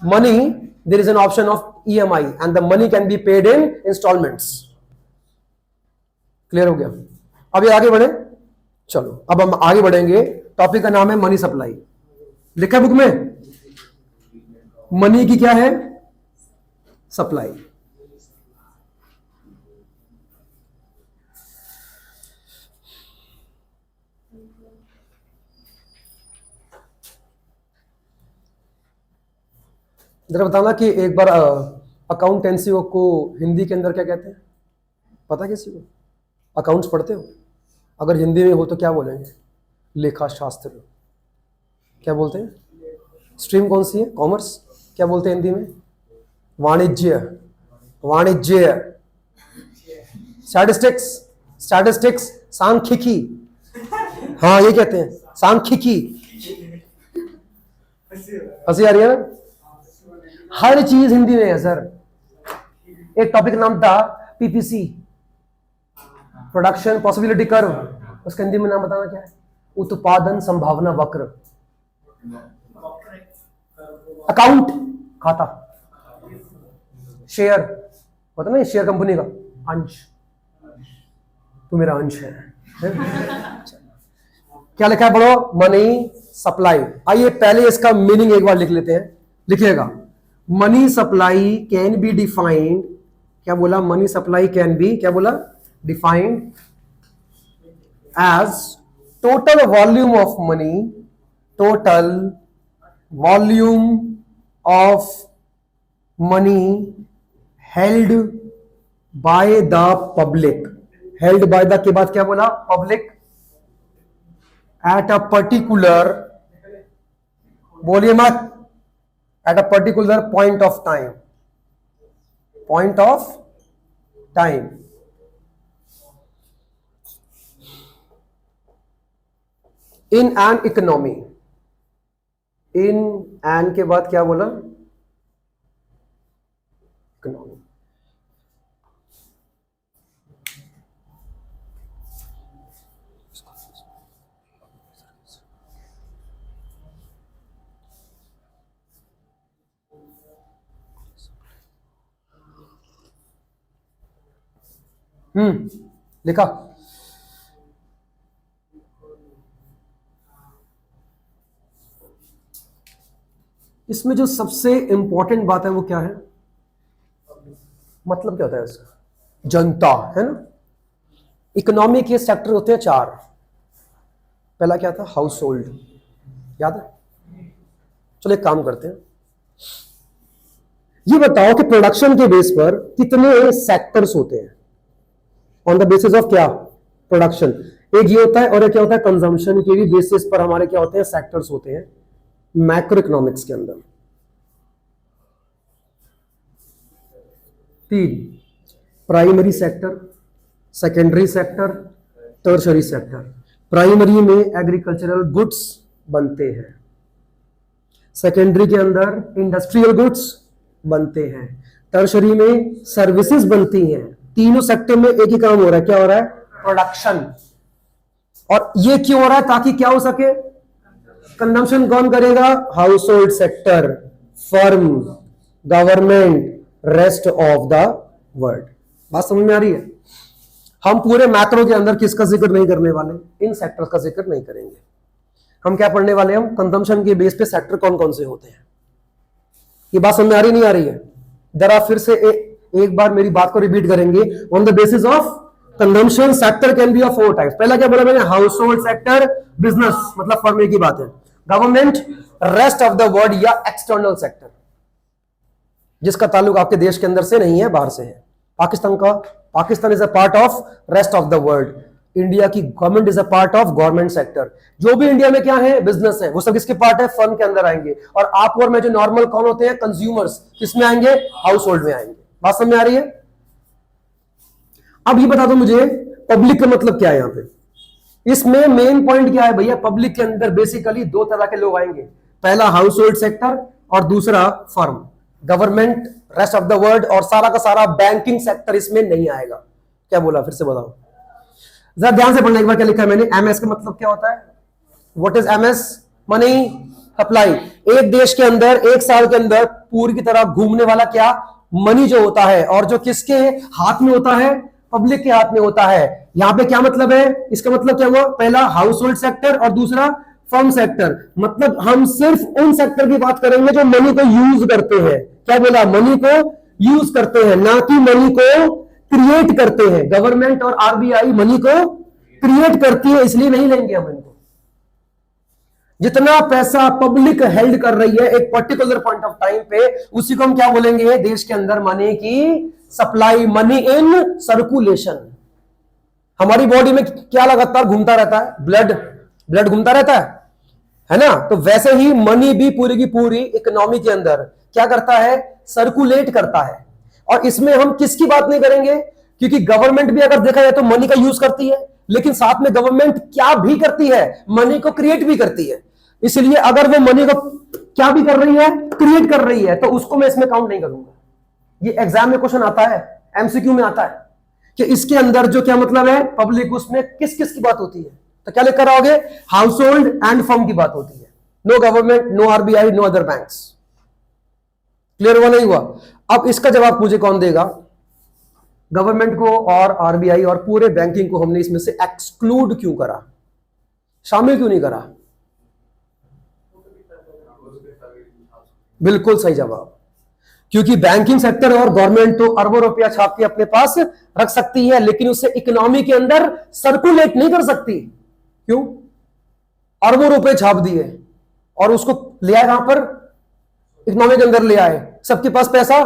money there is an option of EMI and the money can be paid in instalments. Clear हो गया? अब ये आगे बढ़े, चलो अब हम आगे बढ़ेंगे। टॉपिक का नाम है मनी सप्लाई। लिखा बुक में, मनी की क्या है? सप्लाई। जरा बताना कि एक बार अकाउंटेंसी को हिंदी के अंदर क्या कहते हैं? पता किसी को? अकाउंट्स पढ़ते हो? अगर हिंदी में हो तो क्या बोलेंगे? लेखा शास्त्र। क्या बोलते हैं? स्ट्रीम कौन सी है? कॉमर्स। क्या बोलते हैं हिंदी में? वाणिज्य। वाणिज्य। स्टैटिस्टिक्स। स्टैटिस्टिक्स। सांख्यिकी। हाँ, ये कहते हैं सांख्यिकी। हंसी आ रही है ना? हर चीज हिंदी में है सर। एक टॉपिक नाम था PPC, प्रोडक्शन पॉसिबिलिटी कर्व, उसका हिंदी में नाम बताना क्या है? उत्पादन संभावना वक्र। अकाउंट, खाता। शेयर, पता नहीं, शेयर कंपनी का अंश, तू मेरा अंश है। क्या लिखा है पढ़ो? Money supply. आइए पहले इसका मीनिंग एक बार लिख लेते हैं। लिखिएगा, money supply can be defined. क्या बोला? मनी सप्लाई कैन बी, क्या बोला? Defined as total volume of money, total volume of money held by the public. Held by the के बाद क्या बोला? पब्लिक। एट अ पर्टिकुलर, बोलिए मत, at a particular point of time, point of time। in an economy, in an के बाद क्या बोला? economy। लिखा। इसमें जो सबसे इंपॉर्टेंट बात है वो क्या है? मतलब क्या होता है इसका? जनता, है ना? इकोनॉमी के सेक्टर होते हैं 4। पहला क्या था? हाउस होल्ड, याद है? चलो एक काम करते हैं, ये बताओ कि प्रोडक्शन के बेस पर कितने सेक्टर्स होते हैं? ऑन द बेसिस ऑफ क्या? प्रोडक्शन। एक ये होता है, और एक क्या होता है? कंजम्पशन के भी बेसिस पर हमारे क्या होते हैं? सेक्टर्स होते हैं मैक्रो इकोनॉमिक्स के अंदर। 3, primary sector, secondary sector, tertiary sector. Primary में एग्रीकल्चरल गुड्स बनते हैं, सेकेंडरी के अंदर इंडस्ट्रियल गुड्स बनते हैं, टर्शरी में सर्विसेज बनती हैं। तीनों सेक्टर में एक ही काम हो रहा है। क्या हो रहा है? प्रोडक्शन। और ये क्यों हो रहा है? ताकि क्या हो सके? कंजम्पशन कौन करेगा? House hold sector, firm, government, rest of the world. बात समझ में आ रही है? हम पूरे मैक्रो के अंदर किसका जिक्र नहीं करने वाले? इन सेक्टर्स का जिक्र नहीं करेंगे। हम क्या पढ़ने वाले? हम कंजम्पशन के बेस पे सेक्टर कौन कौन से होते हैं। ये बात समझ में आ रही नहीं आ रही है? जरा फिर से एक बार मेरी बात को रिपीट करेंगे। On the basis of consumption sector can be of 4 types. पहला क्या बोला मैंने? हाउस होल्ड सेक्टर, बिजनेस मतलब फर्म की बात है। Government, rest of the world या एक्सटर्नल सेक्टर, जिसका ताल्लुक आपके देश के अंदर से नहीं है, बाहर से है। Pakistan is a part of rest of the world. India की government is a part of government sector. जो भी इंडिया में क्या है, बिजनेस है, वो सब किसके पार्ट है, फर्म के अंदर आएंगे। और आप और मैं जो नॉर्मल कौन होते हैं, कंज्यूमर्स, किसमें आएंगे, हाउस होल्ड में आएंगे। बात समझ में आ रही है? अब ये बता दो मुझे, पब्लिक का मतलब क्या है यहां पे? इसमें मेन पॉइंट क्या है भैया? पब्लिक के अंदर बेसिकली दो तरह के लोग आएंगे, पहला हाउस होल्ड सेक्टर और दूसरा firm. Government, rest of the world और सारा का सारा बैंकिंग सेक्टर इसमें नहीं आएगा। क्या बोला, फिर से बताओ जरा ध्यान से पढ़ना। एक बार क्या लिखा है मैंने, एमएस का मतलब क्या होता है? What is MS? Money supply. एक देश के अंदर एक साल के अंदर पूरी की तरह घूमने वाला क्या, मनी जो होता है, और जो किसके हाथ में होता है, पब्लिक के हाथ में होता है। यहां पे क्या मतलब है, इसका मतलब क्या हुआ? पहला हाउस होल्ड सेक्टर और दूसरा फर्म सेक्टर। मतलब हम सिर्फ उन सेक्टर की बात करेंगे जो मनी को यूज करते हैं। क्या बोला? मनी को यूज करते हैं, ना कि मनी को क्रिएट करते हैं। गवर्नमेंट और आरबीआई मनी को क्रिएट करती है, इसलिए नहीं लेंगे हम इनको। जितना पैसा पब्लिक हेल्ड कर रही है एक पर्टिकुलर पॉइंट ऑफ टाइम पे, उसी को हम क्या बोलेंगे, देश के अंदर मनी की सप्लाई, मनी इन सर्कुलेशन। हमारी बॉडी में क्या लगातार घूमता रहता है? ब्लड घूमता रहता है ना? तो वैसे ही मनी भी पूरी की पूरी इकोनॉमी के अंदर क्या करता है, सर्कुलेट करता है। और इसमें हम किसकी बात नहीं करेंगे, क्योंकि गवर्नमेंट भी अगर देखा जाए तो मनी का यूज करती है, लेकिन साथ में गवर्नमेंट क्या भी करती है, मनी को क्रिएट भी करती है। इसलिए अगर वो मनी को क्या भी कर रही है, क्रिएट कर रही है, तो उसको मैं इसमें काउंट नहीं करूंगा। ये एग्जाम में क्वेश्चन आता है, एमसीक्यू में आता है कि इसके अंदर जो क्या मतलब है, पब्लिक, उसमें किस किस की बात होती है। तो क्या लिख कर आओगे, हाउस होल्ड एंड फर्म की बात होती है। No government, no RBI, no other banks. Clear हुआ नहीं हुआ? अब इसका जवाब मुझे कौन देगा? गवर्नमेंट को और आरबीआई और पूरे बैंकिंग को हमने इसमें से एक्सक्लूड क्यों करा, शामिल क्यों नहीं करा? बिल्कुल सही जवाब, क्योंकि बैंकिंग सेक्टर और गवर्नमेंट तो अरबों रुपया छाप के अपने पास रख सकती है, लेकिन उसे इकोनॉमी के अंदर सर्कुलेट नहीं कर सकती। क्यों? अरबों रुपए छाप दिए और उसको ले आए कहां पर, इकोनॉमी के अंदर ले आए, सबके पास पैसा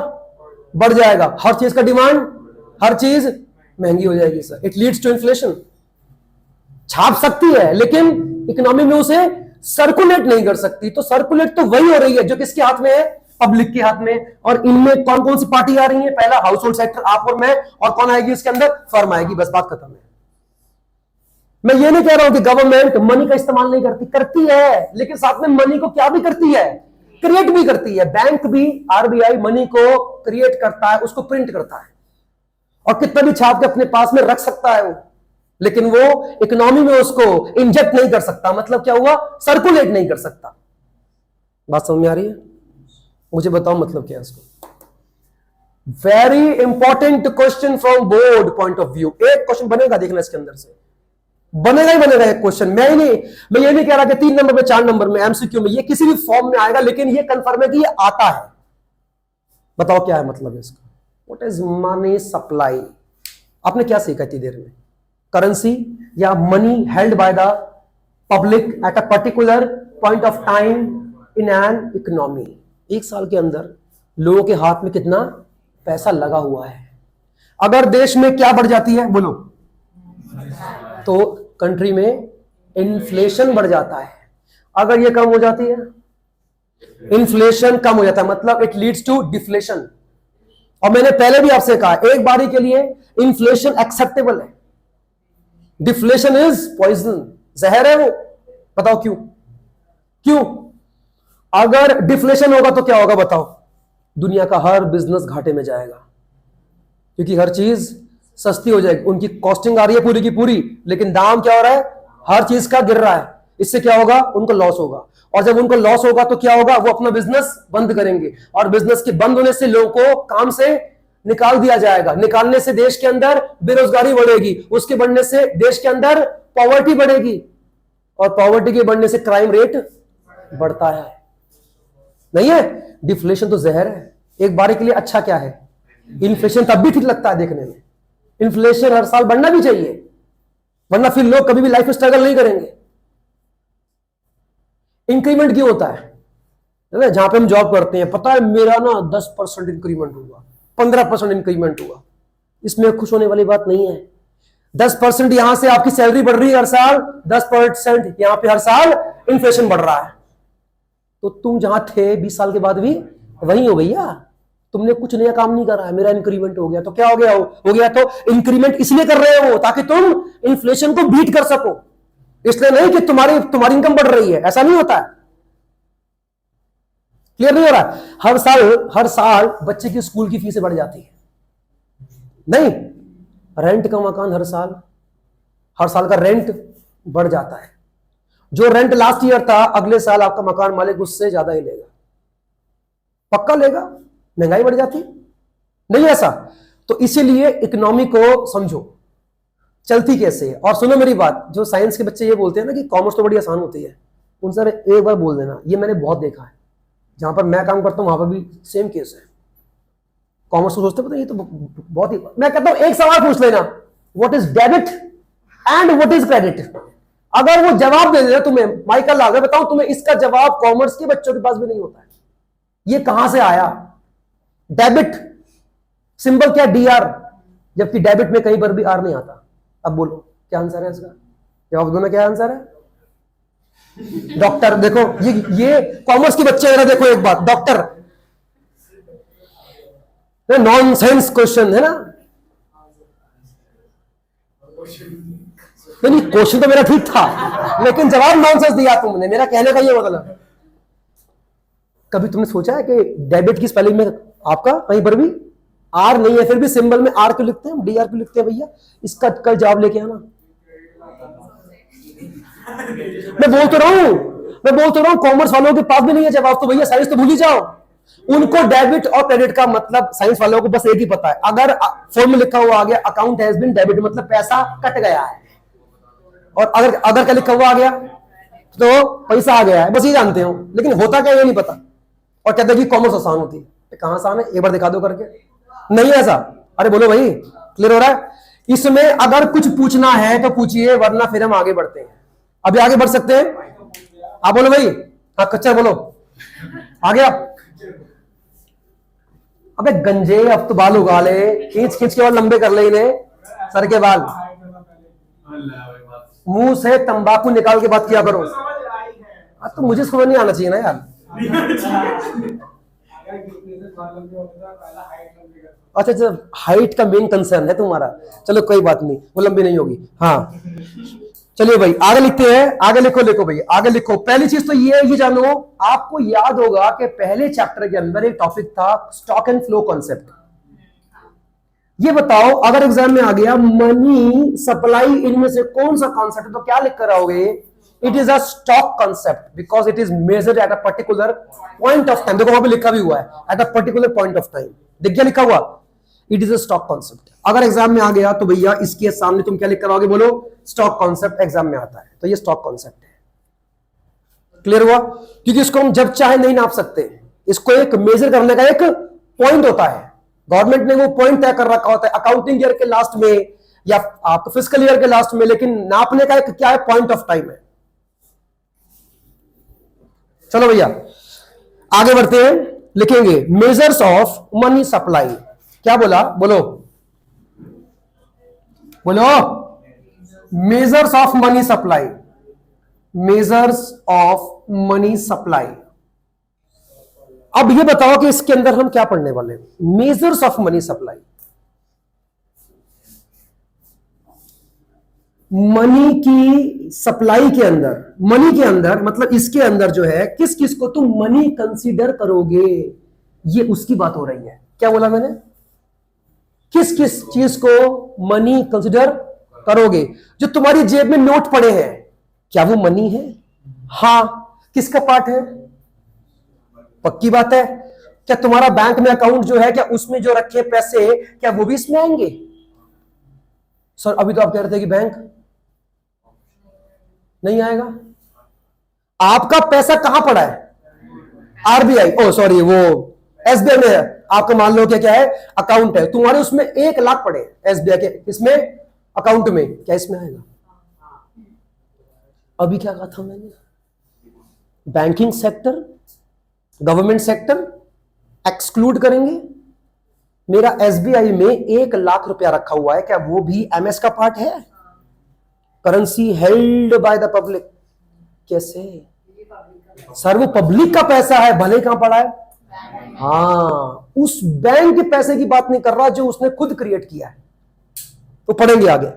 बढ़ जाएगा, हर चीज का डिमांड, हर चीज महंगी हो जाएगी sir. It leads to inflation. छाप सकती है लेकिन इकोनॉमी में उसे सर्कुलेट नहीं कर सकती। तो सर्कुलेट तो वही हो रही है जो किसके हाथ में है, पब्लिक के हाथ में। और इनमें कौन कौन सी पार्टी आ रही है? पहला हाउस होल्ड सेक्टर, आप और मैं, और कौन आएगी इसके अंदर, फर्म आएगी। बस बात खत्म है। मैं ये नहीं कह रहा हूं कि गवर्नमेंट मनी का इस्तेमाल नहीं करती, करती है, लेकिन साथ में मनी को क्या भी करती है, क्रिएट भी करती है। बैंक भी, आरबीआई मनी को क्रिएट करता है, उसको प्रिंट करता है और कितना भी छाप के अपने पास में रख सकता है वो, लेकिन वो इकोनॉमी में उसको इंजेक्ट नहीं कर सकता। मतलब क्या हुआ, सर्कुलेट नहीं कर सकता। बात समझ में आ रही है? मुझे बताओ मतलब क्या है इसको। Very important question from board point of view. एक क्वेश्चन बनेगा, देखना इसके अंदर से बनेगा ही बनेगा एक क्वेश्चन। मैं ये नहीं कह रहा कि 3 नंबर में, 4 नंबर में, एमसीक्यू में, ये किसी भी फॉर्म में आएगा, लेकिन ये कंफर्म है कि ये आता है। बताओ क्या है मतलब है इसका। What is money supply? आपने क्या सीखा इतनी देर में? करेंसी या money held by the public at a particular point of time in an economy. एक साल के अंदर लोगों के हाथ में कितना पैसा लगा हुआ है। अगर देश में क्या बढ़ जाती है, बोलो, तो कंट्री में इन्फ्लेशन बढ़ जाता है। अगर ये कम हो जाती है, इन्फ्लेशन कम हो जाता है, मतलब इट लीड्स टू डिफ्लेशन। और मैंने पहले भी आपसे कहा, एक बारी के लिए इन्फ्लेशन एक्सेप्टेबल है, डिफ्लेशन इज पॉइजन, जहर है वो। बताओ क्यों? क्यों? अगर डिफ्लेशन होगा तो क्या होगा बताओ? दुनिया का हर बिजनेस घाटे में जाएगा, क्योंकि हर चीज सस्ती हो जाएगी। उनकी कॉस्टिंग आ रही है पूरी की पूरी, लेकिन दाम क्या हो रहा है, हर चीज का गिर रहा है। इससे क्या होगा, उनको लॉस होगा। और जब उनको लॉस होगा तो क्या होगा, वो अपना बिजनेस बंद करेंगे, और बिजनेस के बंद होने से लोगों को काम से निकाल दिया जाएगा। निकालने से देश के अंदर बेरोजगारी बढ़ेगी, उसके बढ़ने से देश के अंदर पॉवर्टी बढ़ेगी, और पॉवर्टी के बढ़ने से क्राइम रेट बढ़ता है। नहीं है? डिफ्लेशन तो जहर है। एक बारी के लिए अच्छा क्या है, इन्फ्लेशन तब भी ठीक लगता है देखने में। इन्फ्लेशन हर साल बढ़ना भी चाहिए, वरना फिर लोग कभी भी लाइफ स्ट्रगल नहीं करेंगे। इंक्रीमेंट क्यों होता है ना? जहां पे हम जॉब करते हैं, पता है मेरा ना 10% इंक्रीमेंट हुआ, 15% इंक्रीमेंट हुआ, इसमें खुश होने वाली बात नहीं है। 10% यहां से आपकी सैलरी बढ़ रही है हर साल, 10% यहां पे हर साल इन्फ्लेशन बढ़ रहा है, तो तुम जहां थे 20 साल के बाद भी वही हो भैया। तुमने कुछ नया काम नहीं करा है, मेरा इंक्रीमेंट हो गया तो क्या हो गया? हो गया तो इंक्रीमेंट इसलिए कर रहे हो ताकि तुम इन्फ्लेशन को बीट कर सको, इसलिए नहीं कि तुम्हारी इनकम बढ़ रही है। ऐसा नहीं होता है। क्लियर नहीं हो रहा? हर साल बच्चे की स्कूल की फीसें बढ़ जाती है, नहीं, रेंट का मकान हर साल का रेंट बढ़ जाता है। जो रेंट लास्ट ईयर था, अगले साल आपका मकान मालिक उससे ज्यादा ही लेगा, पक्का लेगा। महंगाई बढ़ जाती नहीं ऐसा? तो इसीलिए इकोनॉमी को समझो चलती कैसे है। और सुनो मेरी बात, जो साइंस के बच्चे ये बोलते हैं ना कि कॉमर्स तो बड़ी आसान होती है, उन सर एक बार बोल देना, ये मैंने बहुत देखा है, जहां पर मैं काम करता हूं वहां पर भी सेम केस है। कॉमर्स को सोचते पता ये तो बहुत ही, मैं कहता हूं एक सवाल पूछ लेना, what is debit and what is credit? अगर वो जवाब दे देना तुम्हें, माइकल आगे बताऊं तुम्हें, इसका जवाब कॉमर्स के बच्चों के पास भी नहीं होता है। ये कहां से आया? डेबिट सिंबल क्या? डीआर, जबकि डेबिट में कहीं पर भी आर नहीं आता। अब बोलो क्या आंसर है इसका? जवाब दो ना, क्या आंसर है? डॉक्टर, देखो ये कॉमर्स के बच्चे हैं, देखो एक बात, डॉक्टर, नॉनसेंस क्वेश्चन है ना? नहीं, क्वेश्चन तो मेरा ठीक था, लेकिन जवाब नॉनसेंस दिया तुमने। मेरा कहने का ये मतलब, कभी तुमने सोचा है कि डेबिट की स्पेलिंग में आपका कहीं पर भी आर नहीं है, फिर भी सिंबल में आर क्यों लिखते हैं, डी आर क्यों लिखते हैं भैया? इसका कल जवाब लेके आना। मैं बोल तो रहा हूं कॉमर्स वालों के पास भी नहीं है जवाब, तो भैया साइंस तो भूल ही जाओ। उनको डेबिट और क्रेडिट का मतलब, साइंस वालों को बस एक ही पता है, अगर फॉर्म में लिखा हुआ आ गया अकाउंट हैज बीन डेबिट, मतलब पैसा कट गया है, और अगर क्या लिखा हुआ आ गया तो पैसा आ गया है, बस ये जानते हो। लेकिन होता क्या ये नहीं पता, और कहते हैं कि कॉमर्स आसान होती है। कहां आसान है? एक बार दिखा दो करके। नहीं ऐसा? अरे बोलो भाई, क्लियर हो रहा है? इसमें अगर कुछ पूछना है तो पूछिए, वरना फिर हम आगे बढ़ते हैं। अभी आगे बढ़ सकते हैं? आप बोलो भाई। हाँ कच्चा बोलो, आ गया। अबे गंजे, अब तो बाल उगा ले, खींच खींच के और लंबे कर ले इन्हें, सर के बाल। मुंह से तंबाकू निकाल के बात किया करो। अब तो मुझे समझ नहीं आना चाहिए ना यार। अच्छा, हाइट का मेन कंसर्न है तुम्हारा, चलो कोई बात नहीं, वो लंबी नहीं होगी। हाँ चलिए भाई आगे लिखते हैं, आगे लिखो भाई, आगे लिखो। पहली चीज तो ये जानो, आपको याद होगा कि पहले चैप्टर के अंदर एक टॉपिक था स्टॉक एंड फ्लो कॉन्सेप्ट। ये बताओ अगर एग्जाम में आ गया मनी सप्लाई, इनमें से कौन सा कॉन्सेप्ट है, तो क्या लिख कर आओगे? It is a stock concept because it is measured at a particular point of time. देखो वहां पे लिखा भी हुआ है, at a particular point of time, दिख गया लिखा हुआ, it is a stock concept. अगर एग्जाम में आ गया तो भैया इसके सामने तुम क्या लिख कर आओगे? बोलो स्टॉक कॉन्सेप्ट एग्जाम में आता है, तो ये स्टॉक कॉन्सेप्ट है। क्लियर हुआ? क्योंकि इसको हम जब चाहे नहीं नाप सकते, इसको एक मेजर करने का एक पॉइंट होता है, गवर्नमेंट ने वो पॉइंट तय कर रखा होता है अकाउंटिंग ईयर के लास्ट में या आपको फिस्कल ईयर के लास्ट में, लेकिन नापने का एक क्या है? पॉइंट ऑफ टाइम है। चलो भैया आगे बढ़ते हैं, लिखेंगे मेजर्स ऑफ मनी सप्लाई। क्या बोला? बोलो measures of money supply, measures of money supply. अब ये बताओ कि इसके अंदर हम क्या पढ़ने वाले हैं? Measures of money supply, money की सप्लाई के अंदर, मनी के अंदर मतलब इसके अंदर जो है किस किस को तुम मनी कंसीडर करोगे, ये उसकी बात हो रही है। क्या बोला मैंने? किस किस चीज को मनी कंसीडर करोगे? जो तुम्हारी जेब में नोट पड़े हैं, क्या वो मनी है? हां, किसका पार्ट है? पक्की बात है। क्या तुम्हारा बैंक में अकाउंट जो है, क्या उसमें जो रखे पैसे, क्या वो भी इसमें आएंगे? सर अभी तो आप कह रहे थे कि बैंक नहीं आएगा। आपका पैसा कहां पड़ा है? आरबीआई, ओ सॉरी, वो एसबीआई में है आपका। मान लो क्या है? अकाउंट है तुम्हारे, उसमें 1 लाख पड़े एसबीआई के इसमें अकाउंट में, क्या इसमें आएगा? अभी क्या कहा था मैंने? Banking sector, government sector exclude करेंगे। मेरा एसबीआई में 1 लाख रुपया रखा हुआ है, क्या वो भी एमएस का पार्ट है? Currency held by the public. कैसे सर? वो पब्लिक का पैसा है, भले कहां पड़ा है? हाँ, उस बैंक के पैसे की बात नहीं कर रहा जो उसने खुद क्रिएट किया है। तो पढ़ेंगे आगे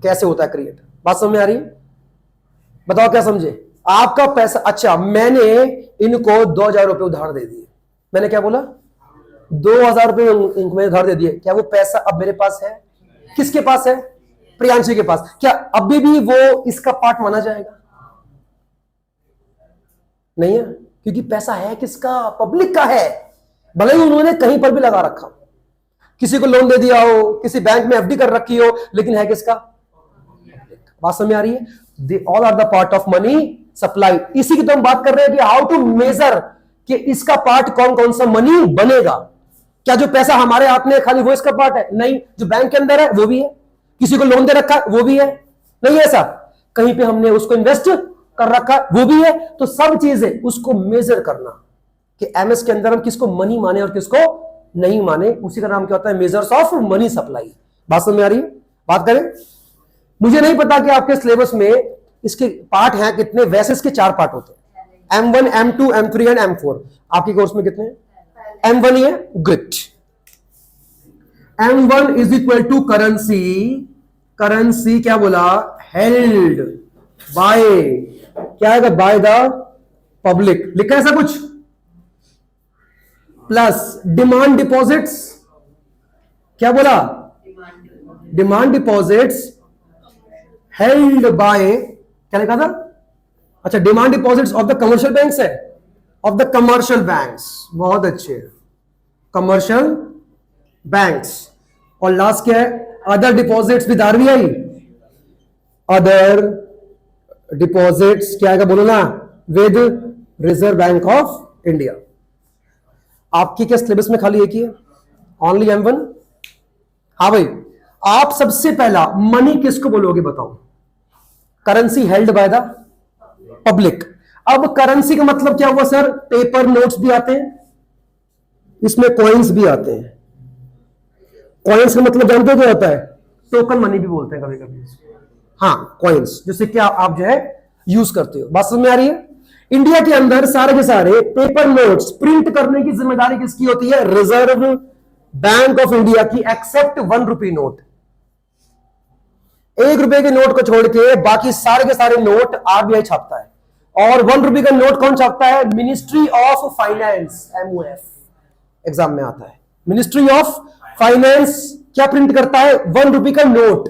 कैसे होता है क्रिएट। बात समझ में आ रही है? बताओ क्या समझे? आपका पैसा, अच्छा मैंने इनको 2,000 रुपए उधार दे दिए। मैंने क्या बोला? 2,000 रुपए इनको उधार दे दिए। क्या वो पैसा अब मेरे पास है? किसके पास है? प्रियांशी के पास। क्या अभी भी वो इसका पार्ट माना जाएगा? नहीं है, क्योंकि पैसा है किसका? पब्लिक का है। भले ही उन्होंने कहीं पर भी लगा रखा, किसी को लोन दे दिया हो, किसी बैंक में एफडी कर रखी हो, लेकिन है किसका? बात समझ में आ रही है? They all are the part of money supply. इसी की तो हम बात कर रहे हैं कि हाउ टू मेजर कि इसका पार्ट कौन कौन सा मनी बनेगा। क्या जो पैसा हमारे हाथ में खाली वो इसका पार्ट है? नहीं। जो बैंक के अंदर है वो भी है, किसी को लोन दे रखा है वो भी है, नहीं ऐसा? कहीं पे हमने उसको इन्वेस्ट कर रखा है वो भी है। तो सब चीजें उसको मेजर करना कि एमएस के अंदर हम किसको मनी माने और किसको नहीं माने, उसी का नाम क्या होता है? Measures of money supply. बात समझ में आ रही है? बात करें। मुझे नहीं पता कि आपके सिलेबस में इसके पार्ट हैं कितने, वैसे इसके 4 पार्ट होते हैं, M1, M2, M3 and M4। आपके कोर्स में कितने? M1 ही है। Good. M1 is equal to currency. Currency क्या बोला? हेल्ड बाय, क्या है? By the public. लिखा है ऐसा कुछ? Plus demand deposits. क्या बोला? डिमांड डिपॉजिट्स हेल्ड बाय, क्या लिखा था? अच्छा, demand deposits of the commercial banks है, ऑफ द कमर्शियल बैंक्स। बहुत अच्छे, कमर्शियल बैंक्स। और लास्ट क्या है? Other deposits with RBI. Other deposits क्या है? बोलो ना, with reserve bank of India. आपकी क्या सिलेबस में खाली एक ही है? Only M1? हाँ भाई, आप सबसे पहला मनी किसको बोलोगे बताओ? Currency held by the public. अब करेंसी का मतलब क्या हुआ सर? पेपर नोट्स भी आते हैं, इसमें कॉइन्स भी आते हैं। कॉइन्स का मतलब जानते हो क्या होता है? टोकन मनी भी बोलते हैं कभी कभी। हाँ, कॉइन्स, जैसे क्या आप जो है यूज करते हो। बात समझ में आ रही है? इंडिया के अंदर सारे के सारे पेपर नोट्स प्रिंट करने की जिम्मेदारी किसकी होती है? रिजर्व बैंक ऑफ इंडिया की, एक्सेप्ट 1 रुपी नोट। 1 रुपए के नोट को छोड़ के बाकी सारे के सारे नोट आरबीआई छापता है। और 1 रुपए का नोट कौन छापता है? Ministry of finance, MOF exam में आता है। मिनिस्ट्री ऑफ फाइनेंस क्या प्रिंट करता है? 1 रुपए का नोट।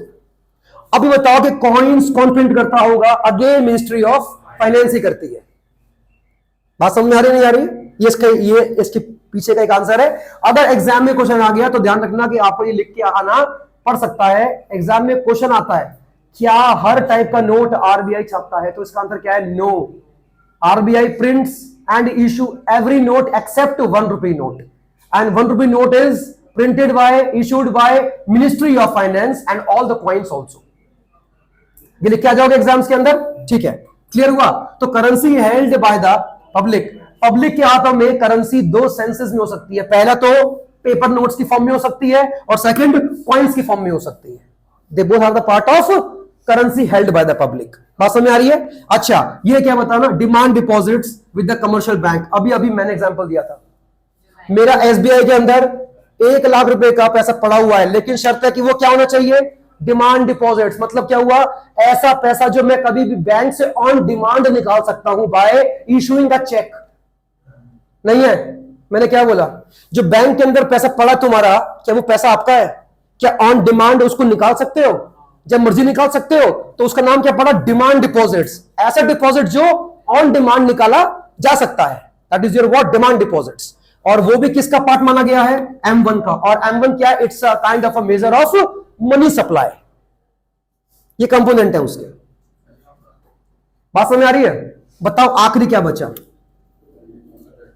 अभी बताओ कि कॉइन्स कौन प्रिंट करता होगा? अगेन मिनिस्ट्री ऑफ फाइनेंस ही करती है। बात समझ में आ रही नहीं आ रही? ये इसके पीछे का एक आंसर है। अगर एग्जाम में क्वेश्चन आ गया तो ध्यान रखना कि आपको ये लिख के आना पड़ सकता है। एग्जाम में क्वेश्चन आता है, क्या हर टाइप का नोट आरबीआई छापता है? तो इसका आंसर क्या है? No. RBI prints and issue every note except 1 rupee note, and 1 rupee note is printed by, issued by ministry of finance and all the coins also. ये लिख के आ जाओगे एग्जाम्स के अंदर, ठीक है? क्लियर हुआ? तो currency held by the public. Public के हाथों में करेंसी 2 सेंसेस में हो सकती है। पहला तो पेपर नोट्स की फॉर्म में हो सकती है, और सेकंड कॉइन्स की फॉर्म में हो सकती है। They both are the part of currency held by the public. बात समझ में आ रही है? अच्छा, ये क्या बताना? Demand deposits with the commercial bank. अभी अभी मैंने एग्जांपल दिया था, मेरा एसबीआई के अंदर 1 लाख रुपए का पैसा पड़ा हुआ है, लेकिन शर्त है कि वो क्या होना चाहिए? Demand deposits. मतलब क्या हुआ? ऐसा पैसा जो मैं कभी भी बैंक से ऑन डिमांड निकाल सकता हूं बाय इशूइंग अ चेक। नहीं है? मैंने क्या बोला? जो बैंक के अंदर पैसा पड़ा तुम्हारा, क्या वो पैसा आपका है? क्या ऑन डिमांड उसको निकाल सकते हो? जब मर्जी निकाल सकते हो। तो उसका नाम क्या पड़ा? Demand deposits. ऐसा डिपॉजिट जो ऑन डिमांड निकाला जा सकता है, that is your what? Demand deposits. और वो भी किसका पार्ट माना गया है? M1 का। और M1 क्या है? It's a kind of a measure of money supply. ये कंपोनेंट है उसके। बात समझ आ रही है? बताओ आखिरी क्या बचा?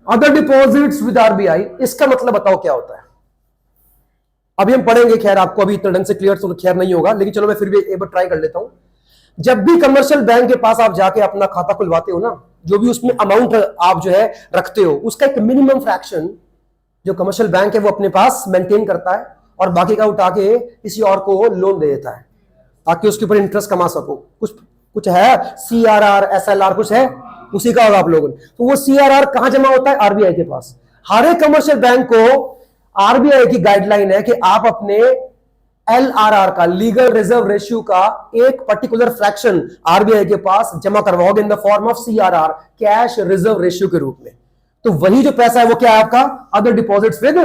Other deposits with RBI. इसका मतलब बताओ क्या होता है? अभी हम पढ़ेंगे, खैर आपको अभी इतना ढंग से क्लियर तो खैर नहीं होगा, लेकिन चलो मैं फिर भी एक बार ट्राई कर लेता हूं। जब भी कमर्शियल बैंक के पास आप जाके अपना खाता खुलवाते हो ना, जो भी उसमें अमाउंट आप जो है रखते हो, उसका एक मिनिमम फ्रैक्शन जो कमर्शियल बैंक है वो अपने पास मेंटेन करता है और बाकी का उठा के किसी और को लोन दे देता है ताकि उसके ऊपर इंटरेस्ट कमा सको। कुछ कुछ है CRR SLR कुछ है, उसी का होगा आप लोगों ने। तो वो CRR कहां जमा होता है? RBI के पास। हर एक कमर्शियल बैंक को RBI की गाइडलाइन है कि आप अपने LRR का, लीगल रिजर्व रेशियो का एक पर्टिकुलर फ्रैक्शन RBI के पास जमा करवाओगे in the form of CRR, cash reserve ratio के रूप में। तो वही जो पैसा है वो क्या है आपका? अदर डिपॉजिट्स विद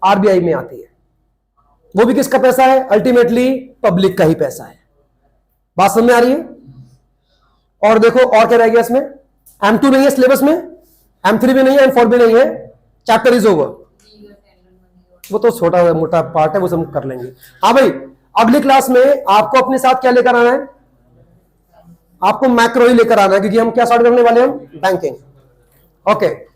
RBI में आती है। वो भी किसका पैसा है? अल्टीमेटली पब्लिक का ही पैसा है। बात समझ में आ रही है? और देखो और क्या रह गया इसमें? M2 नहीं है सिलेबस में, M3 भी नहीं है, M4 भी नहीं है, चैप्टर इज ओवर। वो तो छोटा मोटा पार्ट है, वो सब कर लेंगे। हाँ भाई, अगली क्लास में आपको अपने साथ क्या लेकर आना है? आपको मैक्रो ही लेकर आना है, क्योंकि हम क्या स्टार्ट करने वाले हैं? बैंकिंग। ओके।